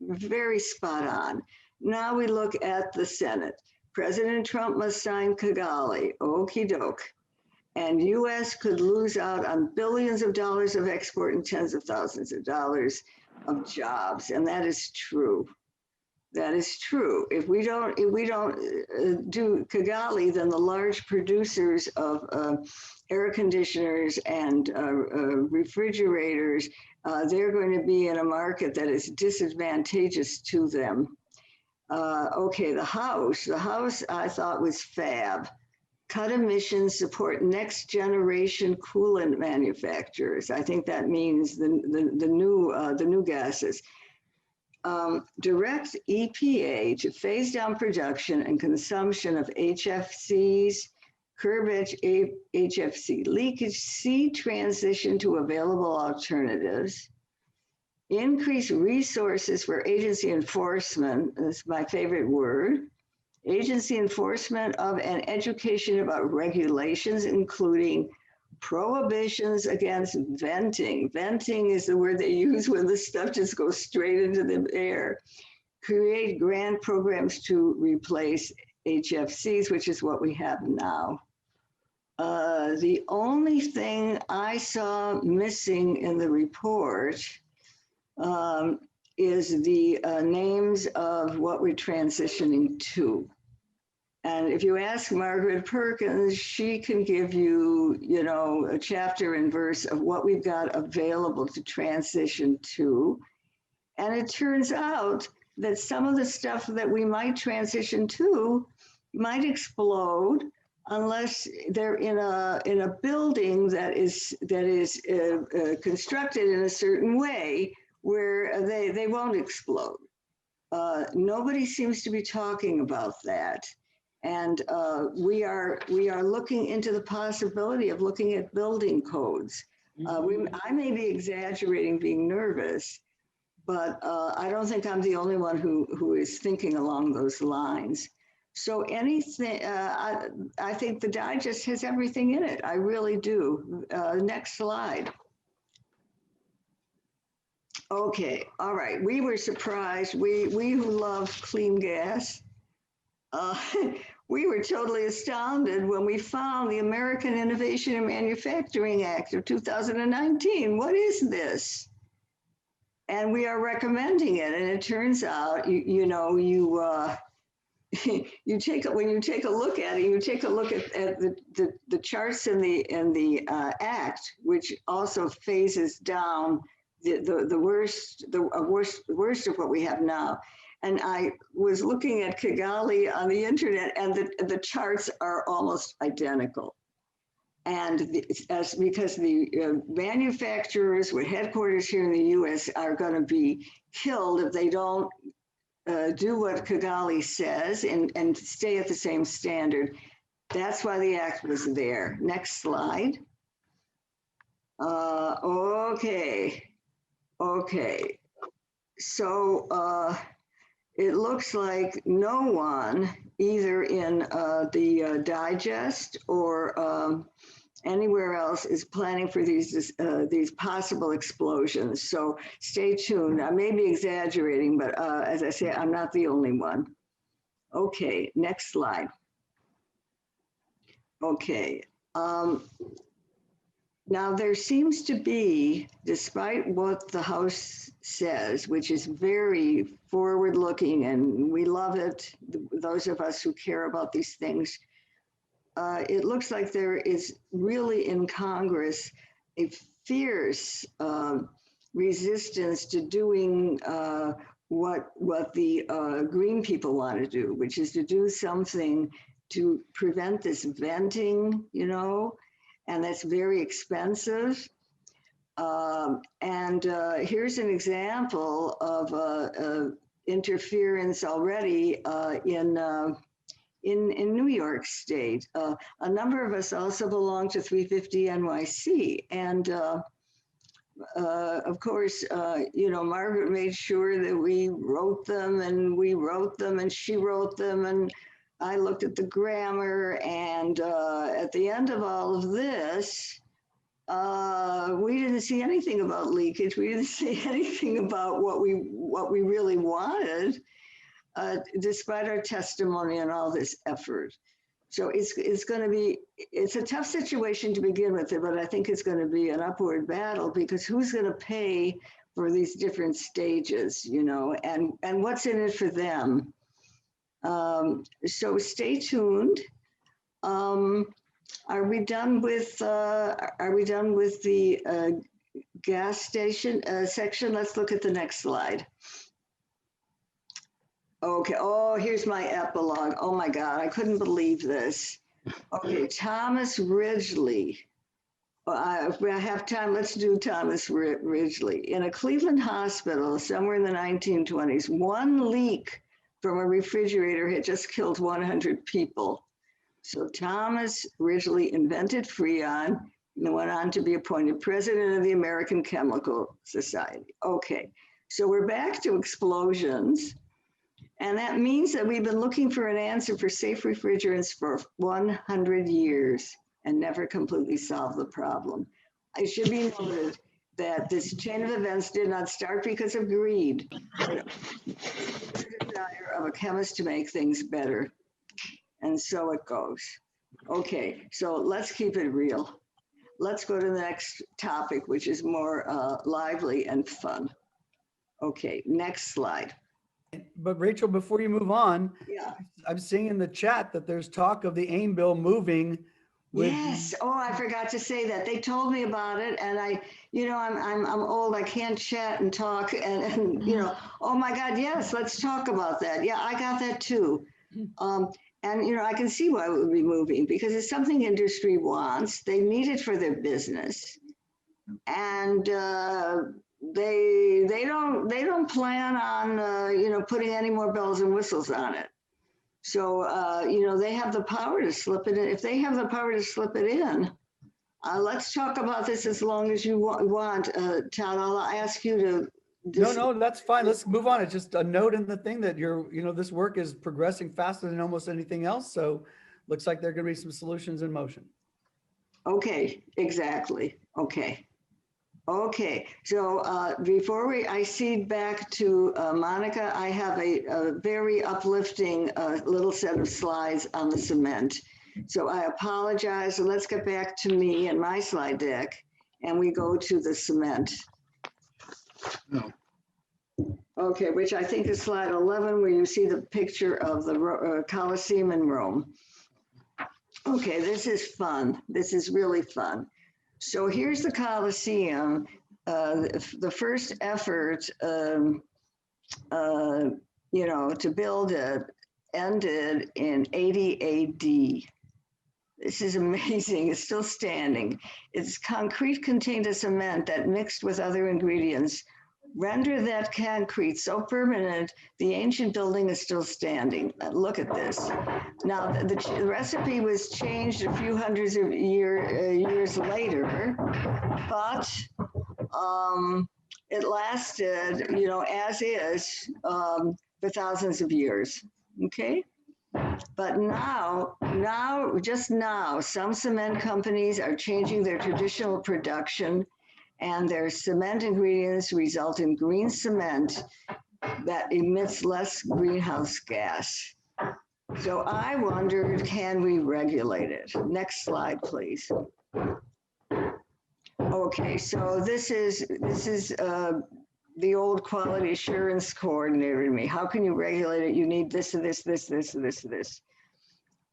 very spot on. Now we look at the Senate. President Trump must sign Kigali, okie doke. And US could lose out on billions of dollars of export and tens of thousands of dollars of jobs. And that is true. That is true. If we don't do Kigali, then the large producers of air conditioners and refrigerators, they're going to be in a market that is disadvantageous to them. Okay, the House I thought was fab. Cut emissions, support next generation coolant manufacturers. I think that means the new gases. Direct EPA to phase down production and consumption of HFCs, curb HFC leakage, see transition to available alternatives, increase resources for agency enforcement, that's my favorite word, agency enforcement of and education about regulations, including prohibitions against venting. Venting is the word they use when the stuff just goes straight into the air. Create grant programs to replace HFCs, which is what we have now. The only thing I saw missing in the report is the names of what we're transitioning to. And if you ask Margaret Perkins, she can give you, a chapter and verse of what we've got available to transition to. And it turns out that some of the stuff that we might transition to might explode unless they're in a building that is constructed in a certain way where they won't explode. Nobody seems to be talking about that. And we are looking into the possibility of looking at building codes. I may be exaggerating, being nervous, but I don't think I'm the only one who is thinking along those lines. So anything, I think the digest has everything in it. I really do. Next slide. Okay, all right. We were surprised. We who love clean gas, we were totally astounded when we found the American Innovation and Manufacturing Act of 2019. What is this? And we are recommending it. And it turns out, when you take a look at it, you take a look at the charts in the act, which also phases down the worst of what we have now. And I was looking at Kigali on the internet, and the charts are almost identical. And because the manufacturers with headquarters here in the US are going to be killed if they don't do what Kigali says and stay at the same standard. That's why the act was there. Next slide. Okay. So it looks like no one, either in the digest or anywhere else, is planning for these possible explosions. So stay tuned. I may be exaggerating, but as I say, I'm not the only one. Okay, next slide. Okay. Now there seems to be, despite what the House says, which is very forward-looking, and we love it, those of us who care about these things, it looks like there is really in Congress a fierce resistance to doing what the green people want to do, which is to do something to prevent this venting, you know, and that's very expensive. Here's an example of interference already in New York State. A number of us also belong to 350 NYC, and of course, you know, Margaret made sure that we wrote them, and she wrote them, and I looked at the grammar, and at the end of all of this, we didn't see anything about leakage. We didn't see anything about what we really wanted, despite our testimony and all this effort. So it's a tough situation to begin with, but I think it's going to be an upward battle, because who's going to pay for these different stages, you know, and what's in it for them? So stay tuned. Are we done with the gas station section? Let's look at the next slide. Okay. Oh, here's my epilogue. Oh my God, I couldn't believe this. Okay, Thomas Ridgely. If we have time, let's do Thomas Ridgely. In a Cleveland hospital somewhere in the 1920s, one leak from a refrigerator had just killed 100 people. So Thomas Ridgely invented Freon and went on to be appointed president of the American Chemical Society. Okay, so we're back to explosions. And that means that we've been looking for an answer for safe refrigerants for 100 years and never completely solved the problem. It should be noted that this chain of events did not start because of greed, but the desire of a chemist to make things better. And so it goes. Okay, so let's keep it real. Let's go to the next topic, which is more lively and fun. Okay, next slide. But Rachel, before you move on, Yeah. I'm seeing in the chat that there's talk of the AIM bill moving. Yes. Oh, I forgot to say that. They told me about it, and I'm old. I can't chat and talk, and you know. Oh my God, yes. Let's talk about that. Yeah, I got that too. And you know, I can see why it would be moving, because it's something industry wants. They need it for their business, and they don't plan on you know, putting any more bells and whistles on it. So you know, they have the power to slip it in. If they have the power to slip it in, let's talk about this as long as you want, Todd. I'll ask you to. No, that's fine. Let's move on. It's just a note in the thing that this work is progressing faster than almost anything else. So looks like there are going to be some solutions in motion. Okay, exactly. Okay. So before I cede back to Monica, I have a very uplifting little set of slides on the cement. So I apologize. So let's get back to me and my slide deck, and we go to the cement. Oh. Okay, which I think is slide 11, where you see the picture of the Colosseum in Rome. Okay, this is fun. This is really fun. So here's the Colosseum. The first effort, you know, to build it ended in 80 AD. This is amazing. It's still standing. Its concrete contained a cement that mixed with other ingredients render that concrete so permanent, the ancient building is still standing. Look at this. Now, the recipe was changed a few hundreds of years later, but it lasted, you know, as is for thousands of years, okay? But just now, some cement companies are changing their traditional production, and their cement ingredients result in green cement that emits less greenhouse gas. So I wondered, can we regulate it? Next slide, please. Okay, so this is the old quality assurance coordinator to me. How can you regulate it? You need this, this, this, this, this, this.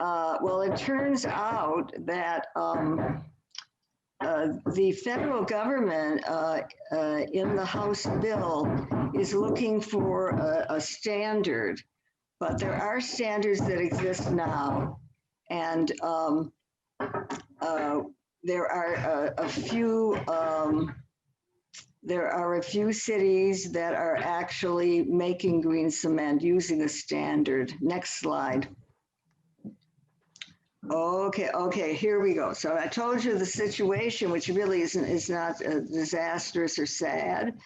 Well, it turns out that the federal government in the House bill is looking for a standard, but there are standards that exist now, and there are a few cities that are actually making green cement using a standard. Next slide. Okay, here we go. So I told you the situation, which really is not disastrous or sad.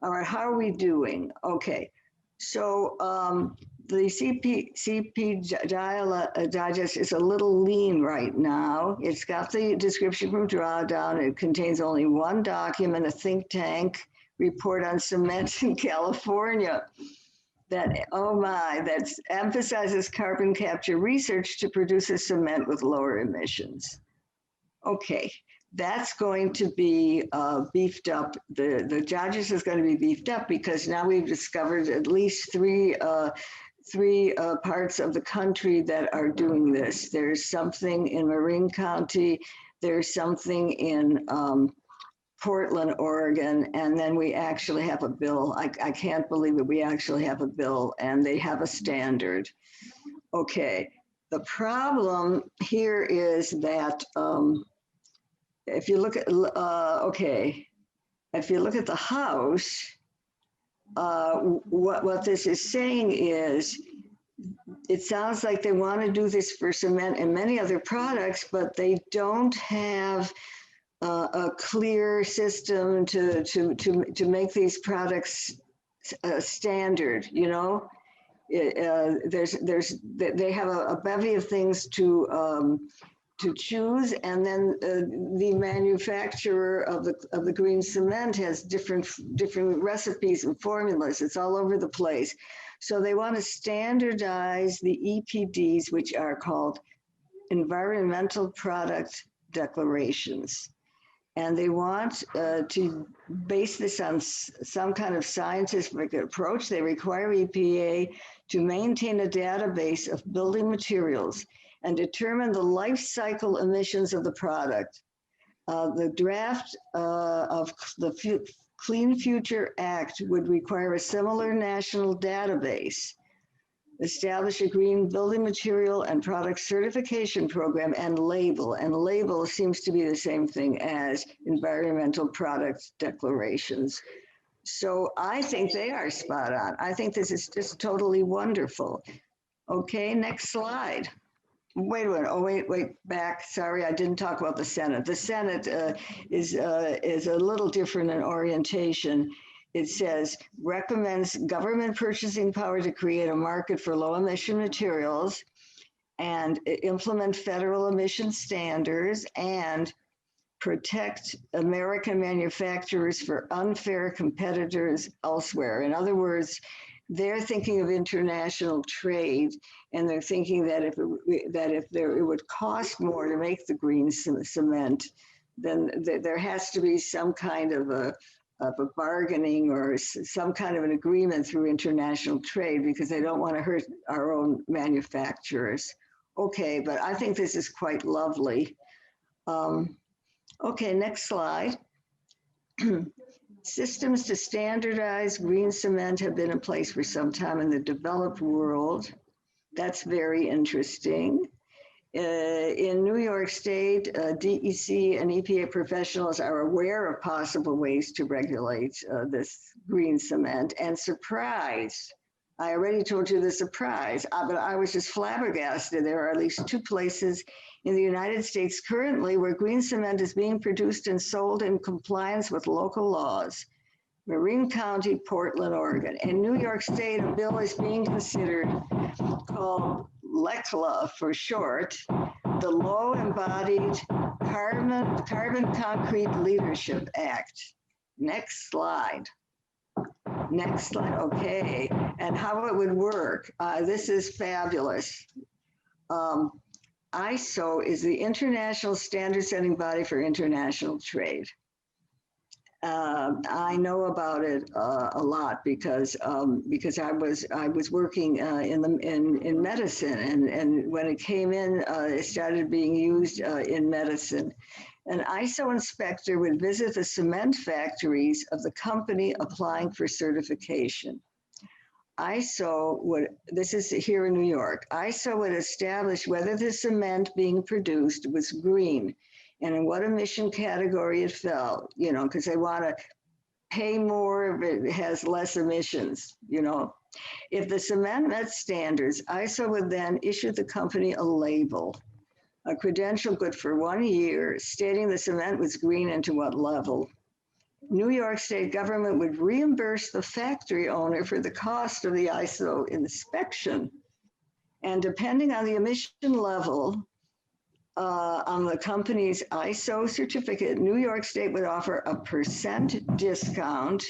All right, how are we doing? Okay, so the CP digest is a little lean right now. It's got the description from Drawdown. It contains only one document, a think tank report on cement in California. That, oh my, that emphasizes carbon capture research to produce a cement with lower emissions. Okay, that's going to be beefed up. The judges is going to be beefed up because now we've discovered at least three parts of the country that are doing this. There's something in Marin County, there's something in Portland, Oregon, and then we actually have a bill. I can't believe it. We actually have a bill and they have a standard. Okay, the problem here is that if you look at, if you look at the House, what this is saying is, it sounds like they want to do this for cement and many other products, but they don't have a clear system to make these products standard. You know, they have a bevy of things to choose, and then the manufacturer of the green cement has different recipes and formulas. It's all over the place. So they want to standardize the EPDs, which are called Environmental Product Declarations. And they want to base this on some kind of scientific approach. They require EPA to maintain a database of building materials and determine the life cycle emissions of the product. The draft of the Clean Future Act would require a similar national database, establish a green building material and product certification program, and label. And label seems to be the same thing as environmental product declarations. So I think they are spot on. I think this is just totally wonderful. Okay, next slide. Wait a minute. Oh, wait, back. Sorry, I didn't talk about the Senate. The Senate is a little different in orientation. It says, recommends government purchasing power to create a market for low emission materials and implement federal emission standards and protect American manufacturers for unfair competitors elsewhere. In other words, they're thinking of international trade, and they're thinking that if it would cost more to make the green cement, then there has to be some kind of a bargaining or some kind of an agreement through international trade, because they don't want to hurt our own manufacturers. Okay, but I think this is quite lovely. Okay, next slide. Systems to standardize green cement have been in place for some time in the developed world. That's very interesting. In New York State, DEC and EPA professionals are aware of possible ways to regulate this green cement. And surprise, I already told you the surprise, but I was just flabbergasted. There are at least 2 places in the United States currently where green cement is being produced and sold in compliance with local laws. Marin County, Portland, Oregon. In New York State, a bill is being considered called LECLA for short, the Low Embodied Carbon Concrete Leadership Act. Next slide. Next slide, okay. And how it would work. This is fabulous. ISO is the International Standard Setting Body for International Trade. I know about it a lot because I was working in medicine, and when it came in, it started being used in medicine. An ISO inspector would visit the cement factories of the company applying for certification. ISO would, this is here in New York, ISO would establish whether the cement being produced was green and in what emission category it fell, you know, because they want to pay more if it has less emissions, you know. If the cement met standards, ISO would then issue the company a label, a credential good for 1 year, stating the cement was green and to what level. New York State government would reimburse the factory owner for the cost of the ISO inspection. And depending on the emission level on the company's ISO certificate, New York State would offer a % discount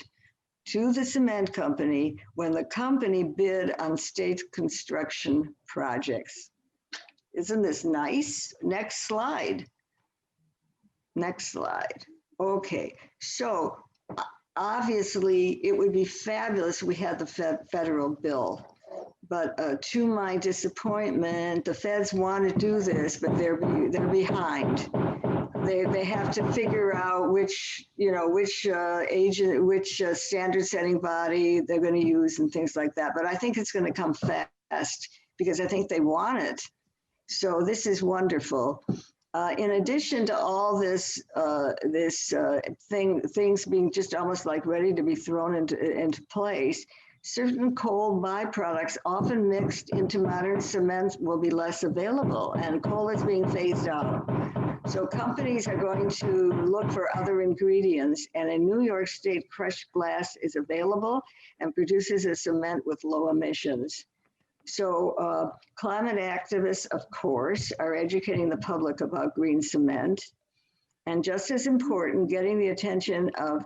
to the cement company when the company bid on state construction projects. Isn't this nice? Next slide. Next slide. Okay, so obviously it would be fabulous if we had the federal bill, but to my disappointment, the feds want to do this, but they're behind. They have to figure out which standard setting body they're going to use and things like that. But I think it's going to come fast because I think they want it. So this is wonderful. In addition to all this, things being just almost like ready to be thrown into place, certain coal byproducts often mixed into modern cement will be less available, and coal is being phased out. So companies are going to look for other ingredients, and in New York State, crushed glass is available and produces a cement with low emissions. So climate activists, of course, are educating the public about green cement. And just as important, getting the attention of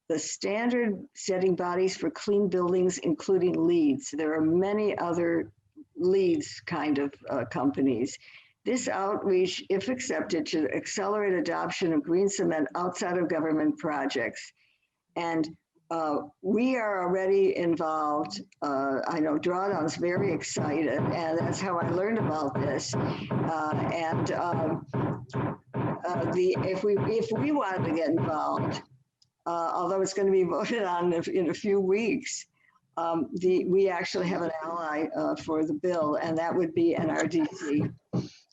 the standard setting bodies for clean buildings, including LEEDs. There are many other LEEDs kind of companies. This outreach, if accepted, should accelerate adoption of green cement outside of government projects. And we are already involved. I know Drawdown's very excited, and that's how I learned about this. If we wanted to get involved, although it's going to be voted on in a few weeks, we actually have an ally for the bill, and that would be NRDC.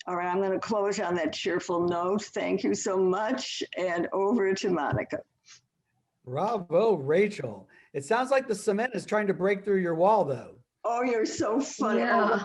All right, I'm going to close on that cheerful note. Thank you so much, and over to Monica. Bravo, Rachel. It sounds like the cement is trying to break through your wall, though. Oh, you're so funny. Yeah.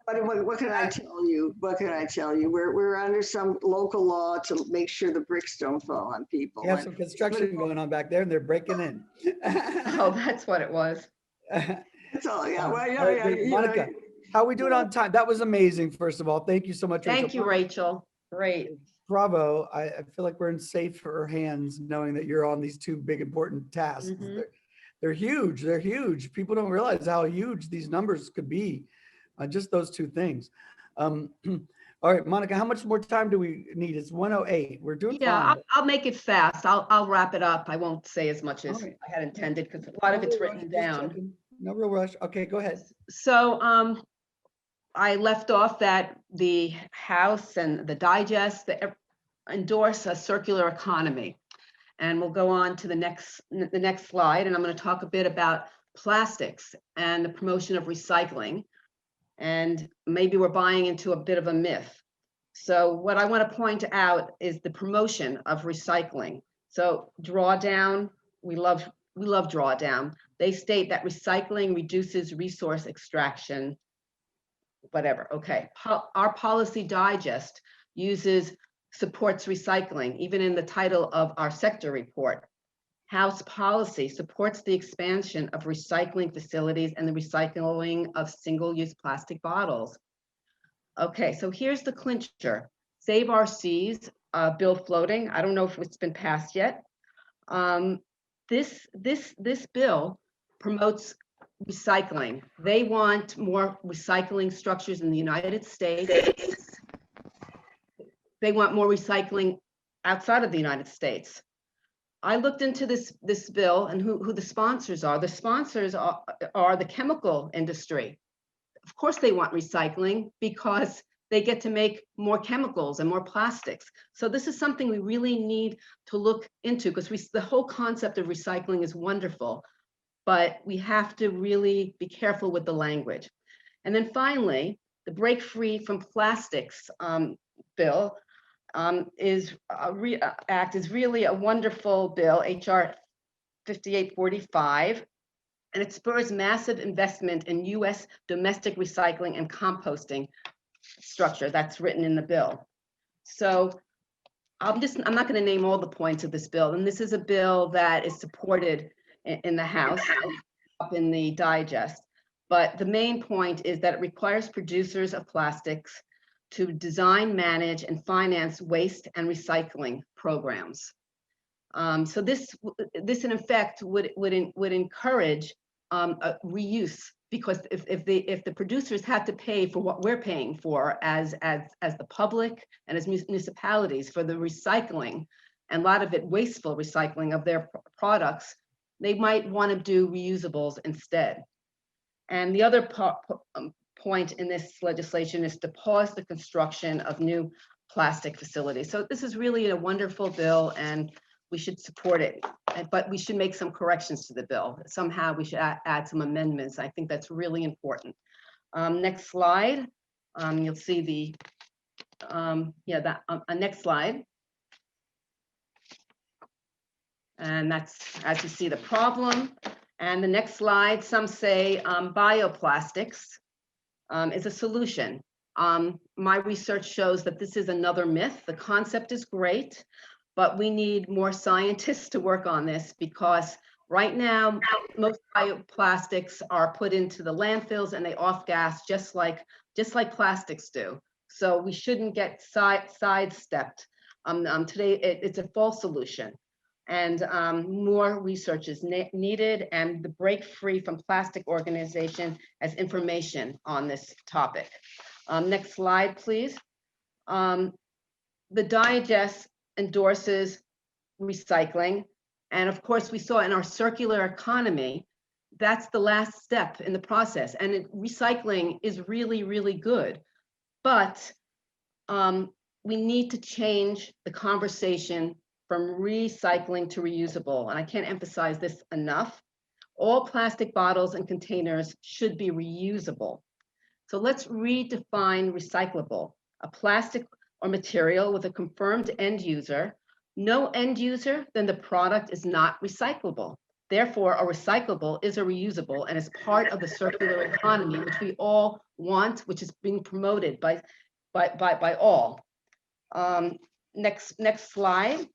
Oh, what can I tell you? What can I tell you? We're under some local law to make sure the bricks don't fall on people. You have some construction going on back there, and they're breaking in. Oh, that's what it was. That's all. Yeah. Well, All right, Monica, how are we doing on time? That was amazing, first of all. Thank you so much, Rachel. Thank you, Rachel. Great. Bravo. I feel like we're in safer hands knowing that you're on these 2 big important tasks. Mhm. They're huge. They're huge. People don't realize how huge these numbers could be. Just those 2 things. All right, Monica, how much more time do we need? It's 1:08. We're doing Yeah, fine. I'll make it fast. I'll wrap it up. I won't say as much as All right. I had intended because a lot of it's written down. No real rush. Okay, go ahead. So I left off that the House and the Digest endorse a circular economy. And we'll go on to the next slide. And I'm going to talk a bit about plastics and the promotion of recycling. And maybe we're buying into a bit of a myth. So what I want to point out is the promotion of recycling. So drawdown, we love drawdown. They state that recycling reduces resource extraction, whatever. Okay, our policy digest supports recycling, even in the title of our sector report. House policy supports the expansion of recycling facilities and the recycling of single-use plastic bottles. Okay, so here's the clincher. Save Our Seas bill floating. I don't know if it's been passed yet. This bill promotes recycling. They want more recycling structures in the United States. They want more recycling outside of the United States. I looked into this bill and who the sponsors are. The sponsors are the chemical industry. Of course they want recycling because they get to make more chemicals and more plastics. So this is something we really need to look into, because the whole concept of recycling is wonderful, but we have to really be careful with the language. And then finally, the Break Free from Plastics bill Act is really a wonderful bill, HR 5845, and it spurs massive investment in US domestic recycling and composting structure that's written in the bill. So I'm not going to name all the points of this bill, and this is a bill that is supported in the House, up in the digest. But the main point is that it requires producers of plastics to design, manage, and finance waste and recycling programs. So this in effect would encourage reuse, because if the producers had to pay for what we're paying for as the public and as municipalities for the recycling, and a lot of it wasteful recycling of their products, they might want to do reusables instead. And the other point in this legislation is to pause the construction of new plastic facilities. So this is really a wonderful bill, and we should support it, but we should make some corrections to the bill. Somehow we should add some amendments. I think that's really important. Next slide. You'll see the, next slide. And that's, as you see, the problem. And the next slide, some say bioplastics is a solution. My research shows that this is another myth. The concept is great, but we need more scientists to work on this, because right now, most bioplastics are put into the landfills and they off-gas just like plastics do. So we shouldn't get sidestepped. Today, it's a false solution. And more research is needed, and the Break Free from Plastic organization has information on this topic. Next slide, please. The digest endorses recycling. And of course, we saw in our circular economy, that's the last step in the process. And recycling is really, really good. But we need to change the conversation from recycling to reusable. And I can't emphasize this enough. All plastic bottles and containers should be reusable. So let's redefine recyclable: a plastic or material with a confirmed end user. No end user, then the product is not recyclable. Therefore, a recyclable is a reusable and is part of the circular economy, which we all want, which is being promoted by all. Next slide.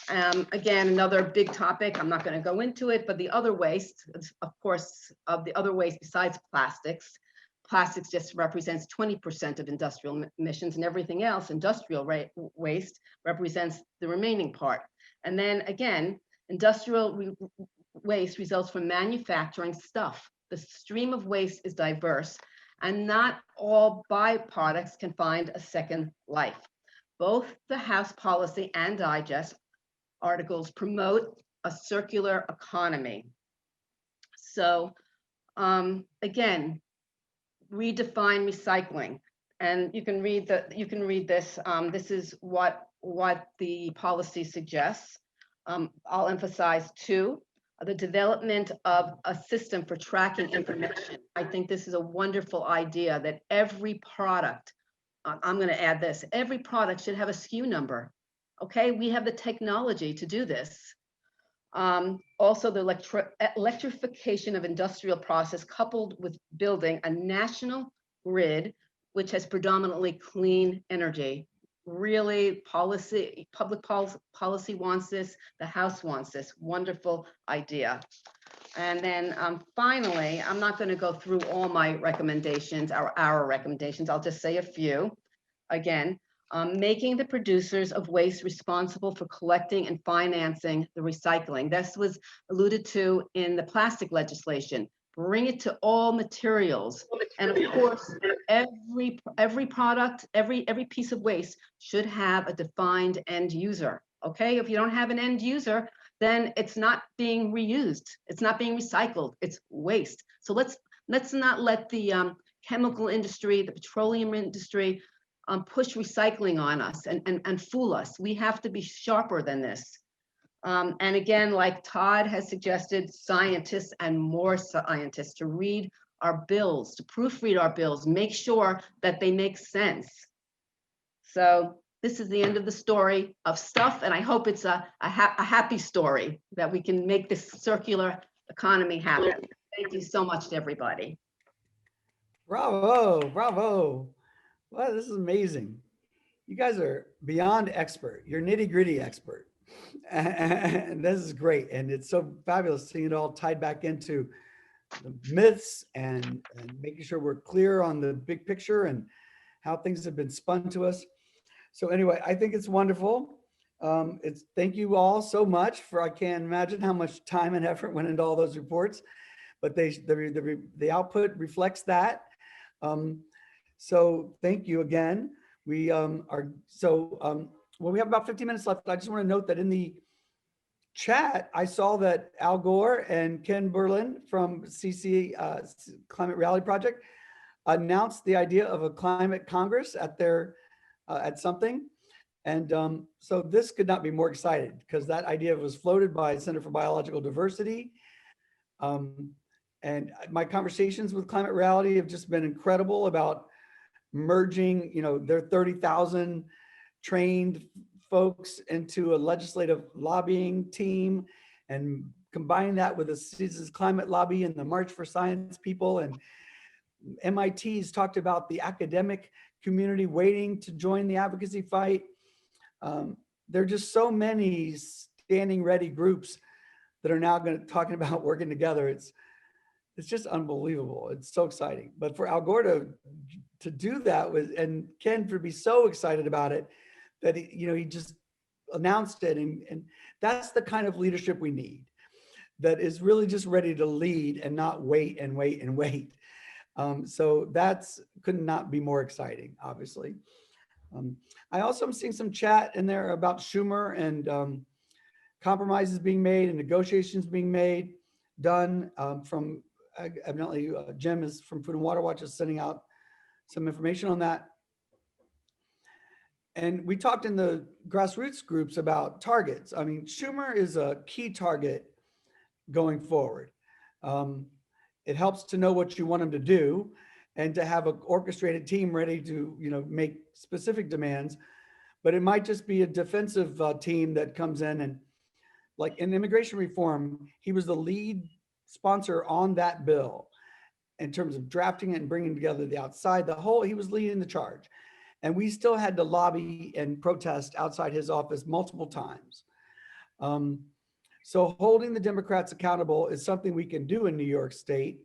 Again, another big topic. I'm not going to go into it, but the other waste, of course, of the other waste besides plastics. Plastics just represents 20% of industrial emissions, and everything else, industrial waste, represents the remaining part. And then again, industrial waste results from manufacturing stuff. The stream of waste is diverse, and not all byproducts can find a second life. Both the House policy and digest articles promote a circular economy. So again, redefine recycling, and you can read this. This is what the policy suggests. I'll emphasize two: the development of a system for tracking information. I think this is a wonderful idea, that every product I'm going to add this. Every product should have a SKU number. Okay, we have the technology to do this. Also, the electrification of industrial process coupled with building a national grid, which has predominantly clean energy. Really, public policy wants this, the House wants this. Wonderful idea. And then finally, I'm not going to go through all my recommendations, our recommendations. I'll just say a few. Again, making the producers of waste responsible for collecting and financing the recycling. This was alluded to in the plastic legislation. Bring it to all materials. And of course, every product, every piece of waste should have a defined end user. Okay, if you don't have an end user, then it's not being reused. It's not being recycled. It's waste. So let's not let the chemical industry, the petroleum industry, push recycling on us and fool us. We have to be sharper than this. And again, like Todd has suggested, scientists and more scientists to read our bills, to proofread our bills, make sure that they make sense. So this is the end of the story of stuff, and I hope it's a happy story that we can make this circular economy happen. Thank you so much to everybody. Bravo, bravo. Wow, this is amazing. You guys are beyond expert. You're nitty-gritty expert. And this is great. And it's so fabulous seeing it all tied back into the myths and making sure we're clear on the big picture and how things have been spun to us. So anyway, I think it's wonderful. Thank you all so much for, I can't imagine how much time and effort went into all those reports, but the output reflects that. So thank you again. We well, we have about 15 minutes left. I just want to note that in the chat, I saw that Al Gore and Ken Berlin from CC Climate Reality Project announced the idea of a climate Congress at their at something. And so this could not be more excited because that idea was floated by Center for Biological Diversity. And my conversations with Climate Reality have just been incredible about merging, their 30,000 trained folks into a legislative lobbying team and combining that with the Citizens Climate Lobby and the March for Science people. And MIT's talked about the academic community waiting to join the advocacy fight. There are just so many standing ready groups that are now talking about working together. It's just unbelievable. It's so exciting. But for Al Gore to do that and Ken to be so excited about it that he just announced it, and that's the kind of leadership we need, that is really just ready to lead and not wait and wait and wait. So that's could not be more exciting, obviously. I also am seeing some chat in there about Schumer and compromises being made and negotiations being done from evidently Jim is from Food and Water Watch is sending out some information on that. And we talked in the grassroots groups about targets. I mean, Schumer is a key target going forward. It helps to know what you want him to do and to have an orchestrated team ready to, make specific demands. But it might just be a defensive team that comes in and, like in immigration reform, he was the lead sponsor on that bill in terms of drafting it and bringing together the outside, he was leading the charge. And we still had to lobby and protest outside his office multiple times. So holding the Democrats accountable is something we can do in New York State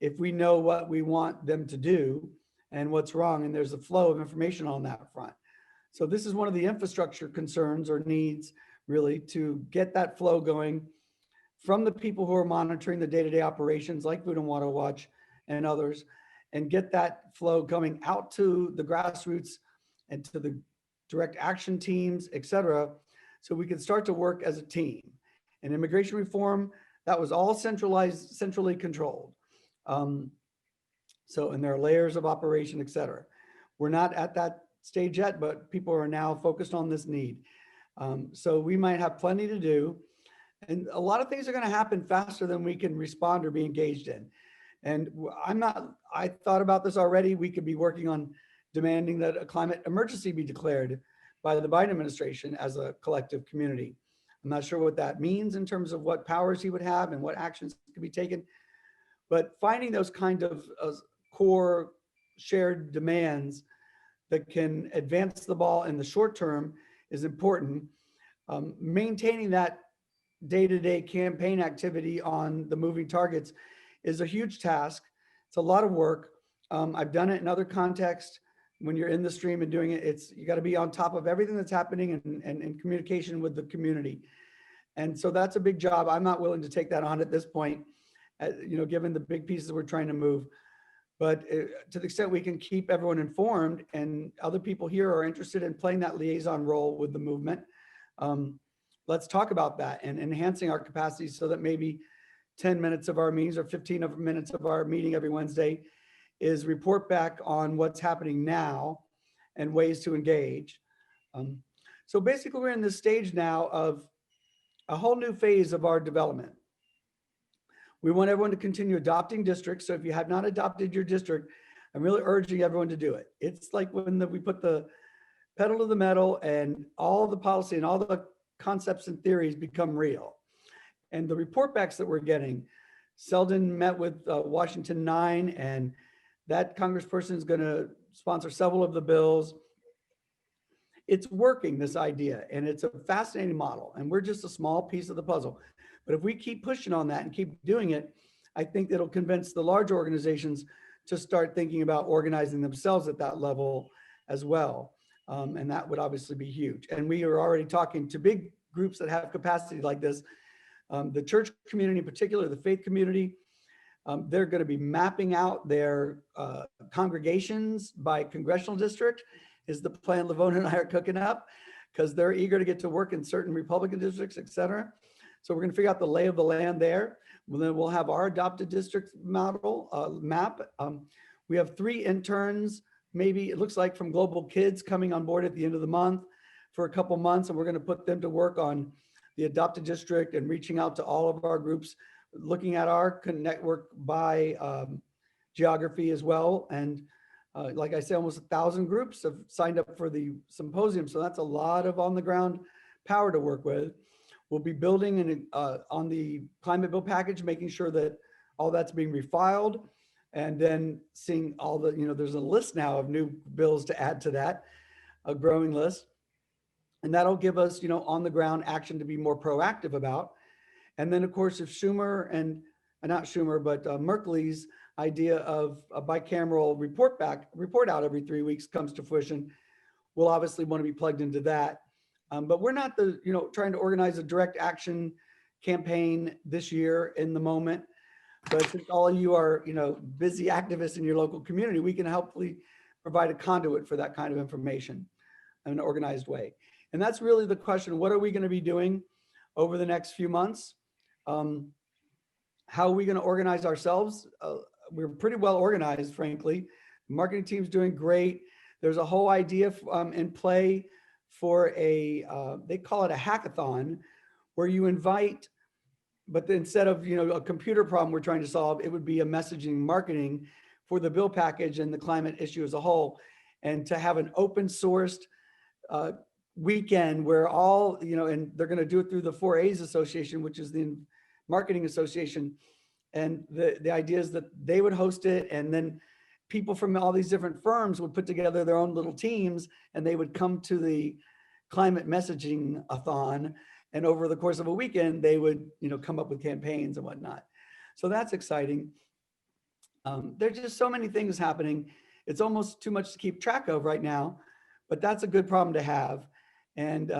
if we know what we want them to do and what's wrong. And there's a flow of information on that front. So this is one of the infrastructure concerns or needs really to get that flow going from the people who are monitoring the day-to-day operations like Food and Water Watch and others, and get that flow coming out to the grassroots and to the direct action teams, et cetera, so we can start to work as a team. And immigration reform, that was all centrally controlled. And there are layers of operation, et cetera. We're not at that stage yet, but people are now focused on this need. So we might have plenty to do. And a lot of things are going to happen faster than we can respond or be engaged in. And I thought about this already. We could be working on demanding that a climate emergency be declared by the Biden administration as a collective community. I'm not sure what that means in terms of what powers he would have and what actions could be taken, but finding those kind of core shared demands that can advance the ball in the short term is important. Maintaining that day-to-day campaign activity on the moving targets is a huge task. It's a lot of work. I've done it in other contexts. When you're in the stream and doing it, you got to be on top of everything that's happening and in communication with the community. And so that's a big job. I'm not willing to take that on at this point, given the big pieces we're trying to move. But to the extent we can keep everyone informed and other people here are interested in playing that liaison role with the movement, let's talk about that and enhancing our capacity so that maybe 10 minutes of our meetings or 15 minutes of our meeting every Wednesday is report back on what's happening now and ways to engage. So basically we're in this stage now of a whole new phase of our development. We want everyone to continue adopting districts. So if you have not adopted your district, I'm really urging everyone to do it. It's like when we put the pedal to the metal and all the policy and all the concepts and theories become real. And the report backs that we're getting, Selden met with Washington 9, and that congressperson is going to sponsor several of the bills. It's working, this idea, and it's a fascinating model, and we're just a small piece of the puzzle. But if we keep pushing on that and keep doing it, I think that'll convince the large organizations to start thinking about organizing themselves at that level as well. And that would obviously be huge. And we are already talking to big groups that have capacity like this. The church community in particular, the faith community, they're going to be mapping out their congregations by congressional district is the plan Lavona and I are cooking up, because they're eager to get to work in certain Republican districts, et cetera. So we're going to figure out the lay of the land there. Well, then we'll have our adopted district model map. We have 3 interns, maybe it looks like from Global Kids, coming on board at the end of the month for a couple months, and we're going to put them to work on the adopted district and reaching out to all of our groups, looking at our network by geography as well. And like I said, almost 1,000 groups have signed up for the symposium. So that's a lot of on the ground power to work with. We'll be building on the climate bill package, making sure that all that's being refiled, and then seeing all the, there's a list now of new bills to add to that, a growing list. And that'll give us, on the ground action to be more proactive about. And then of course, if Schumer and not Schumer, but Merkley's idea of a bicameral report out every 3 weeks comes to fruition, we'll obviously want to be plugged into that. But we're not trying to organize a direct action campaign this year in the moment. But since all of you are, busy activists in your local community, we can hopefully provide a conduit for that kind of information in an organized way. And that's really the question. What are we going to be doing over the next few months? How are we going to organize ourselves? We're pretty well organized, frankly. The marketing team's doing great. There's a whole idea in play for they call it a hackathon, where you invite, but instead of a computer problem we're trying to solve, it would be a messaging marketing for the bill package and the climate issue as a whole, and to have an open sourced weekend where all and they're going to do it through the 4A's Association, which is the marketing association, and the idea is that they would host it, and then people from all these different firms would put together their own little teams, and they would come to the climate messaging-a-thon, and over the course of a weekend, they would come up with campaigns and whatnot. So that's exciting. There's just so many things happening. It's almost too much to keep track of right now, but that's a good problem to have. And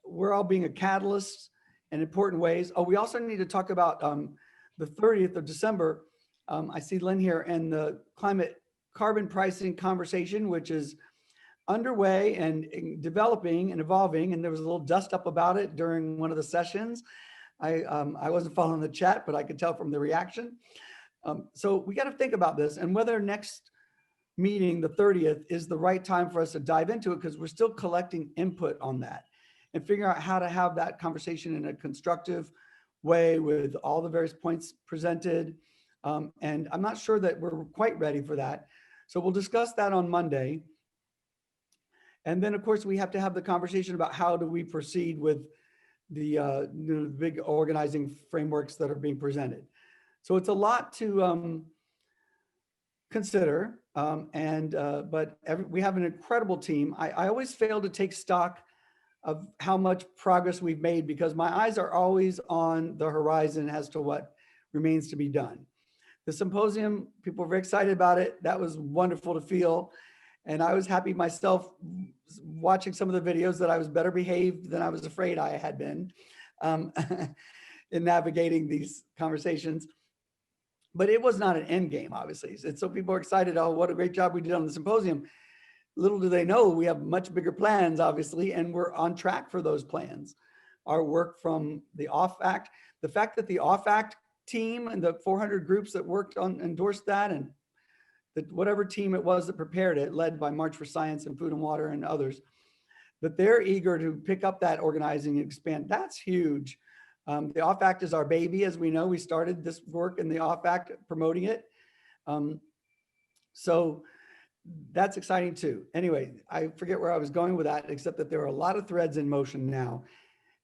we're all being a catalyst in important ways. Oh, we also need to talk about the 30th of December. I see Lynn here, and the climate carbon pricing conversation, which is underway and developing and evolving. And there was a little dust up about it during one of the sessions. I wasn't following the chat, but I could tell from the reaction. So we got to think about this, and whether next meeting, the 30th, is the right time for us to dive into it, because we're still collecting input on that and figuring out how to have that conversation in a constructive way with all the various points presented. And I'm not sure that we're quite ready for that. So we'll discuss that on Monday. And then of course we have to have the conversation about how do we proceed with the big organizing frameworks that are being presented. So it's a lot to consider, but we have an incredible team. I always fail to take stock of how much progress we've made because my eyes are always on the horizon as to what remains to be done. The symposium, people were very excited about it. That was wonderful to feel. And I was happy myself watching some of the videos that I was better behaved than I was afraid I had been in navigating these conversations. But it was not an end game, obviously. And so people are excited, oh, what a great job we did on the symposium. Little do they know, we have much bigger plans, obviously, and we're on track for those plans. Our work from the OFF Act, the fact that the OFF Act team and the 400 groups that worked on, endorsed that, and whatever team it was that prepared it, led by March for Science and Food and Water and others, that they're eager to pick up that organizing and expand. That's huge. The OFF Act is our baby, as we know. We started this work in the OFF Act, promoting it. So that's exciting too. Anyway, I forget where I was going with that, except that there are a lot of threads in motion now.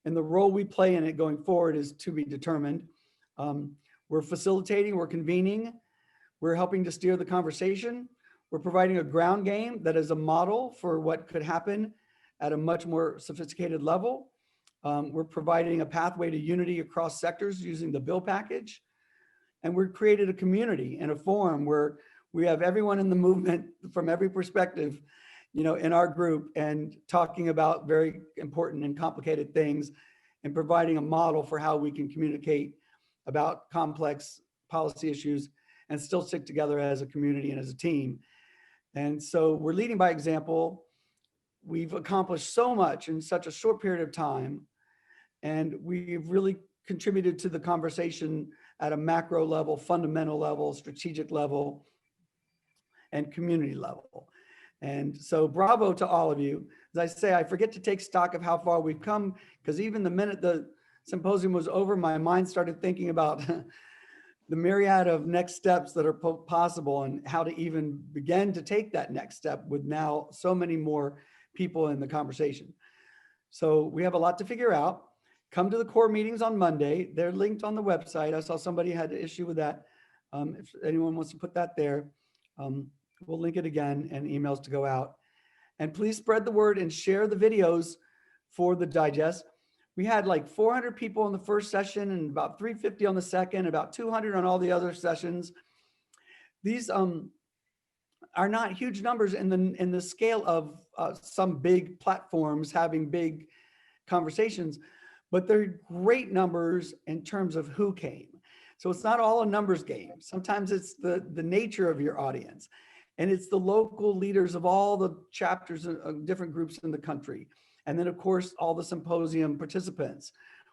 And the role we play in it going forward is to be determined. We're facilitating, we're convening, we're helping to steer the conversation. We're providing a ground game that is a model for what could happen at a much more sophisticated level. We're providing a pathway to unity across sectors using the bill package. And we've created a community and a forum where we have everyone in the movement from every perspective, in our group and talking about very important and complicated things and providing a model for how we can communicate about complex policy issues and still stick together as a community and as a team. And so we're leading by example. We've accomplished so much in such a short period of time. And we've really contributed to the conversation at a macro level, fundamental level, strategic level, and community level. And so bravo to all of you. As I say, I forget to take stock of how far we've come, because even the minute the symposium was over, my mind started thinking about the myriad of next steps that are possible and how to even begin to take that next step with now so many more people in the conversation. So we have a lot to figure out. Come to the core meetings on Monday. They're linked on the website. I saw somebody had an issue with that. If anyone wants to put that there, we'll link it again and emails to go out. And please spread the word and share the videos for the digest. We had like 400 people in the first session and about 350 on the second, about 200 on all the other sessions. These are not huge numbers in the scale of some big platforms having big conversations, but they're great numbers in terms of who came. So it's not all a numbers game. Sometimes it's the nature of your audience, and it's the local leaders of all the chapters of different groups in the country. And then of course, all the symposium participants,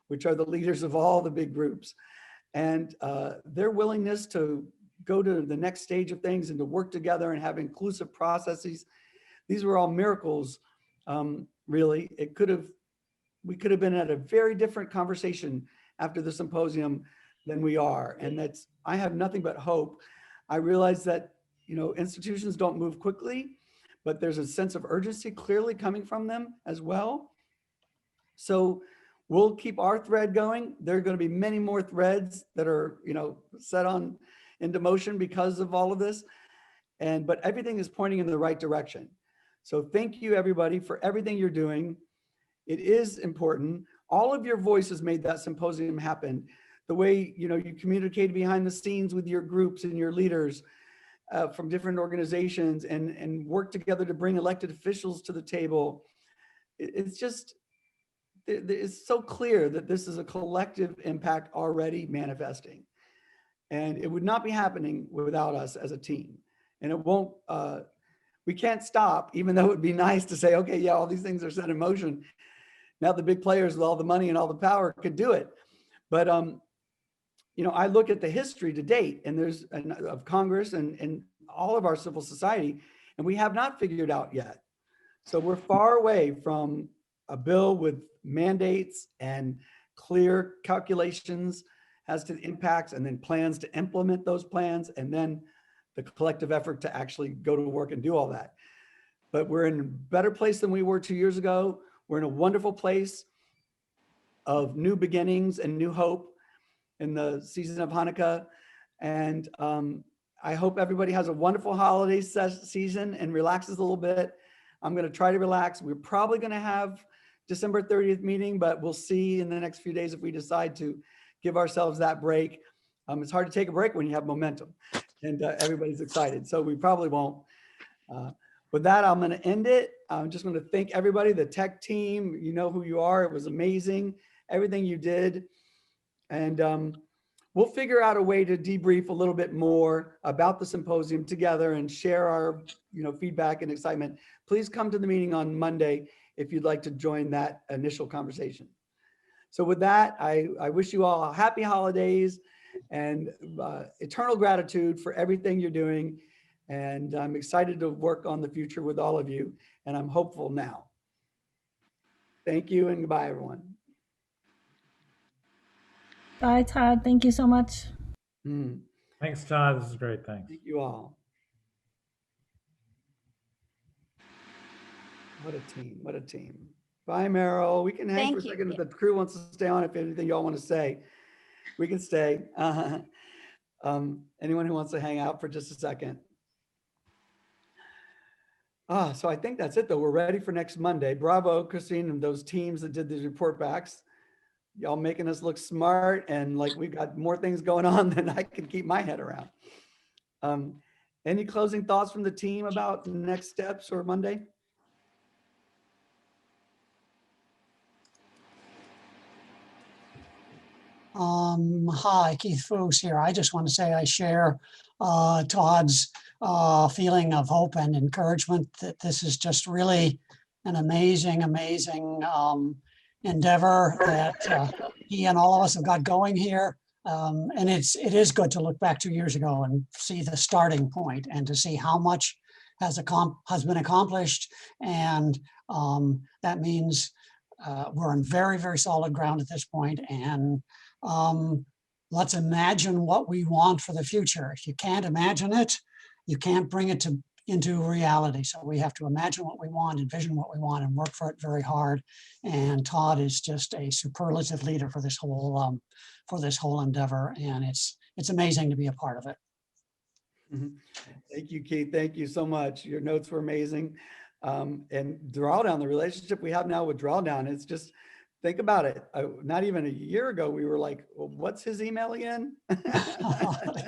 which are the leaders of all the big groups, and their willingness to go to the next stage of things and to work together and have inclusive processes. These were all miracles, really. We could have been at a very different conversation after the symposium than we are. And I have nothing but hope. I realize that, institutions don't move quickly, but there's a sense of urgency clearly coming from them as well. So we'll keep our thread going. There are going to be many more threads that are, set into motion because of all of this. But everything is pointing in the right direction. So thank you everybody for everything you're doing. It is important. All of your voices made that symposium happen. The way, you communicated behind the scenes with your groups and your leaders from different organizations and work together to bring elected officials to the table. It's so clear that this is a collective impact already manifesting. And it would not be happening without us as a team. And it won't, we can't stop, even though it would be nice to say, okay, yeah, all these things are set in motion. Now the big players with all the money and all the power could do it. But, I look at the history to date, and there's of Congress and all of our civil society, and we have not figured out yet. So we're far away from a bill with mandates and clear calculations as to the impacts, and then plans to implement those plans, and then the collective effort to actually go to work and do all that. but we're in a better place than we were 2 years ago. We're in a wonderful place of new beginnings and new hope in the season of Hanukkah. And I hope everybody has a wonderful holiday season and relaxes a little bit. I'm going to try to relax. We're probably going to have December 30th meeting, but we'll see in the next few days if we decide to give ourselves that break. It's hard to take a break when you have momentum and everybody's excited. So we probably won't. With that, I'm going to end it. I'm just going to thank everybody, the tech team. You know who you are. It was amazing, everything you did. And we'll figure out a way to debrief a little bit more about the symposium together and share our feedback and excitement. Please come to the meeting on Monday if you'd like to join that initial conversation. So with that, I wish you all happy holidays and eternal gratitude for everything you're doing. And I'm excited to work on the future with all of you. And I'm hopeful now. Thank you and goodbye, everyone. Bye, Todd. Thank you so much. Thanks, Todd. This is great. Thanks. Thank you all. What a team. What a team. Bye, Meryl. We can hang for a second if the crew wants to stay on. If anything y'all want to say, we can stay. Anyone who wants to hang out for just a second. So I think that's it, though. We're ready for next Monday. Bravo, Christine, and those teams that did these report backs. Y'all making us look smart and like we've got more things going on than I can keep my head around. Any closing thoughts from the team about next steps or Monday? Hi, Keith Fuchs here. I just want to say I share Todd's feeling of hope and encouragement that this is just really an amazing endeavor that he and all of us have got going here. And it is good to look back 2 years ago and see the starting point and to see how much has been accomplished. And that means we're on very, very solid ground at this point. And let's imagine what we want for the future. If you can't imagine it, you can't bring it into reality. So we have to imagine what we want, envision what we want, and work for it very hard. And Todd is just a superlative leader for this whole endeavor, and it's amazing to be a part of it. Thank you, Keith. Thank you so much. Your notes were amazing. And Drawdown, the relationship we have now with Drawdown, it's just, think about it. Not even a year ago, we were like, well, what's his email again?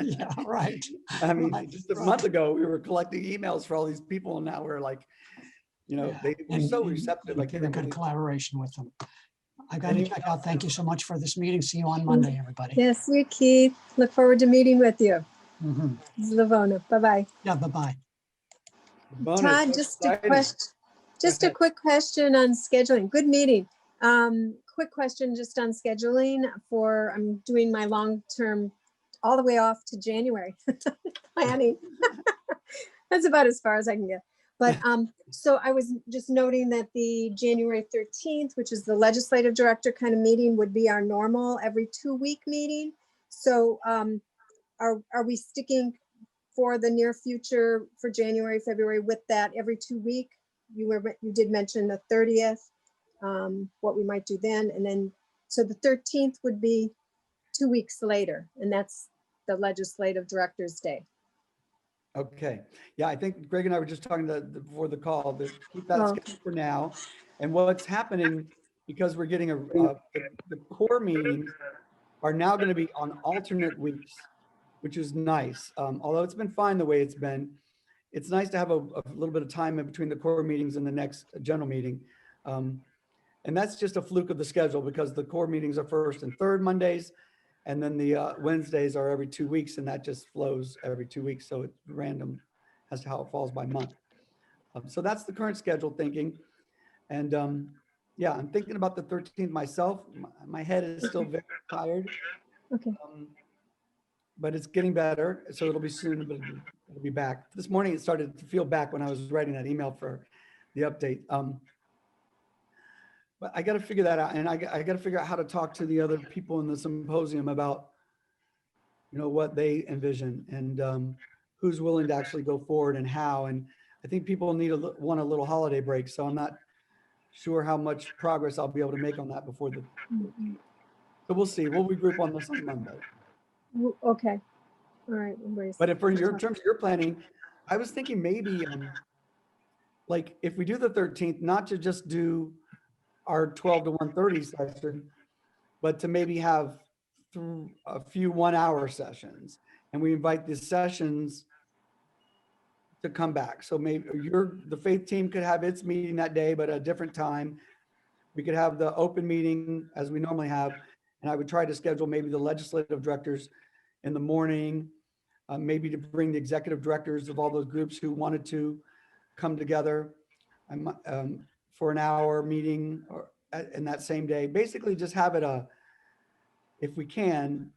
Yeah, right. I mean, just a month ago, we were collecting emails for all these people, and now we're like, they were so receptive. Like very good collaboration with them. I got to check out. Thank you so much for this meeting. See you on Monday, everybody. Yes, you, Keith. Look forward to meeting with you. This is Lavona. Bye-bye. Yeah, bye-bye. Todd, just a quick question on scheduling. Good meeting. Quick question just on scheduling I'm doing my long-term all the way off to January planning. That's about as far as I can get. But so I was just noting that the January 13th, which is the legislative director kind of meeting, would be our normal every 2-week meeting. So are we sticking for the near future for January, February with that every 2 week? You did mention the 30th. What we might do then. And then, so the 13th would be 2 weeks later, and that's the legislative director's day. Okay. Yeah, I think Greg and I were just talking before the call, that keep that scheduled for now. And what's happening, because we're getting the core meetings are now going to be on alternate weeks, which is nice. Although it's been fine the way it's been, it's nice to have a little bit of time in between the core meetings and the next general meeting. And that's just a fluke of the schedule because the core meetings are first and third Mondays, and then the Wednesdays are every 2 weeks, and that just flows every 2 weeks. So it's random as to how it falls by month. So that's the current schedule thinking. And yeah, I'm thinking about the 13th myself. My head is still very tired. Okay. But it's getting better. So it'll be soon, but it'll be back. This morning, it started to feel back when I was writing that email for the update. But I got to figure that out. And I got to figure out how to talk to the other people in the symposium about, what they envision and who's willing to actually go forward and how. And I think people need want a little holiday break, so I'm not sure how much progress I'll be able to make on that before the, so we'll see. We'll regroup on this on Monday. Okay, all right. Embrace. But if for your, in terms of your planning, I was thinking maybe, like if we do the 13th, not to just do our 12 to 1:30 session, but to maybe have a few 1-hour sessions, and we invite the sessions to come back. So maybe the faith team could have its meeting that day, but at a different time. We could have the open meeting as we normally have, and I would try to schedule maybe the legislative directors in the morning, maybe to bring the executive directors of all those groups who wanted to come together for an hour meeting or in that same day. Basically just have it if we can,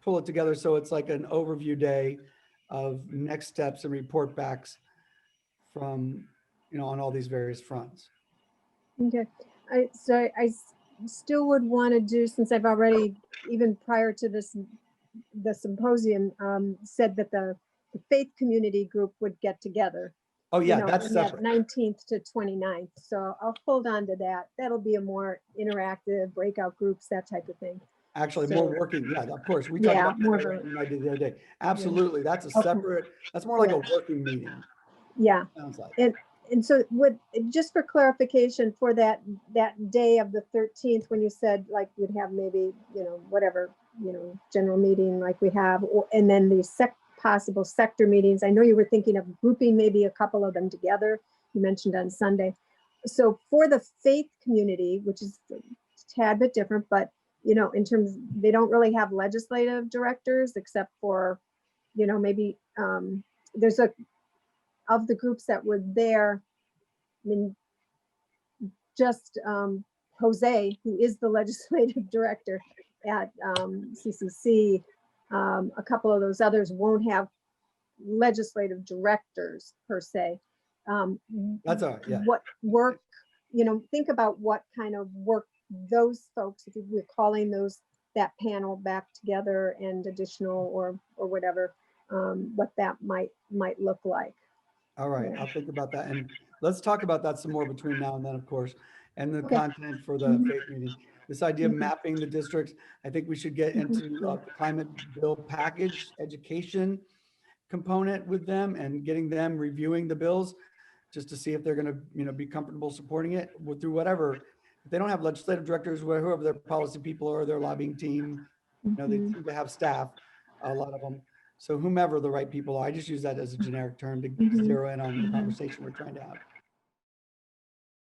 pull it together so it's like an overview day of next steps and report backs from, on all these various fronts. Okay, so I still would want to do, since I've already, even prior to this, the symposium, said that the faith community group would get together. Oh yeah, that's on that separate. 19th to 29th. So I'll hold on to that. That'll be a more interactive breakout groups, that type of thing. Actually, So- more working. Yeah, of course. We talked Yeah, about more that of a- when I did the other day. Absolutely. That's a Okay. separate, that's more like Yeah. a working meeting. Yeah. Sounds like. And so just for clarification, for that day of the 13th, when you said like we'd have maybe, whatever, general meeting like we have, and then the possible sector meetings. I know you were thinking of grouping maybe a couple of them together. You mentioned on Sunday. So for the faith community, which is a tad bit different, but in terms, they don't really have legislative directors except for, maybe there's of the groups that were there, I mean, just Jose, who is the legislative director at CCC, a couple of those others won't have legislative directors per se. That's all right, yeah. What work, think about what kind of work those folks, if we're calling that panel back together and additional or whatever, what that might look like. All right, I'll think about that. And let's talk about that some more between now and then, of course, and the Okay. content for the faith meeting. This idea of mapping the districts, I think we should get into the climate bill package education component with them and getting them reviewing the bills just to see if they're going to, be comfortable supporting it through whatever. If they don't have legislative directors, whoever their policy people are, their lobbying team, they seem to have staff, a lot of them. So whomever the right people are, I just use that as a generic term to zero in on the conversation we're trying to have.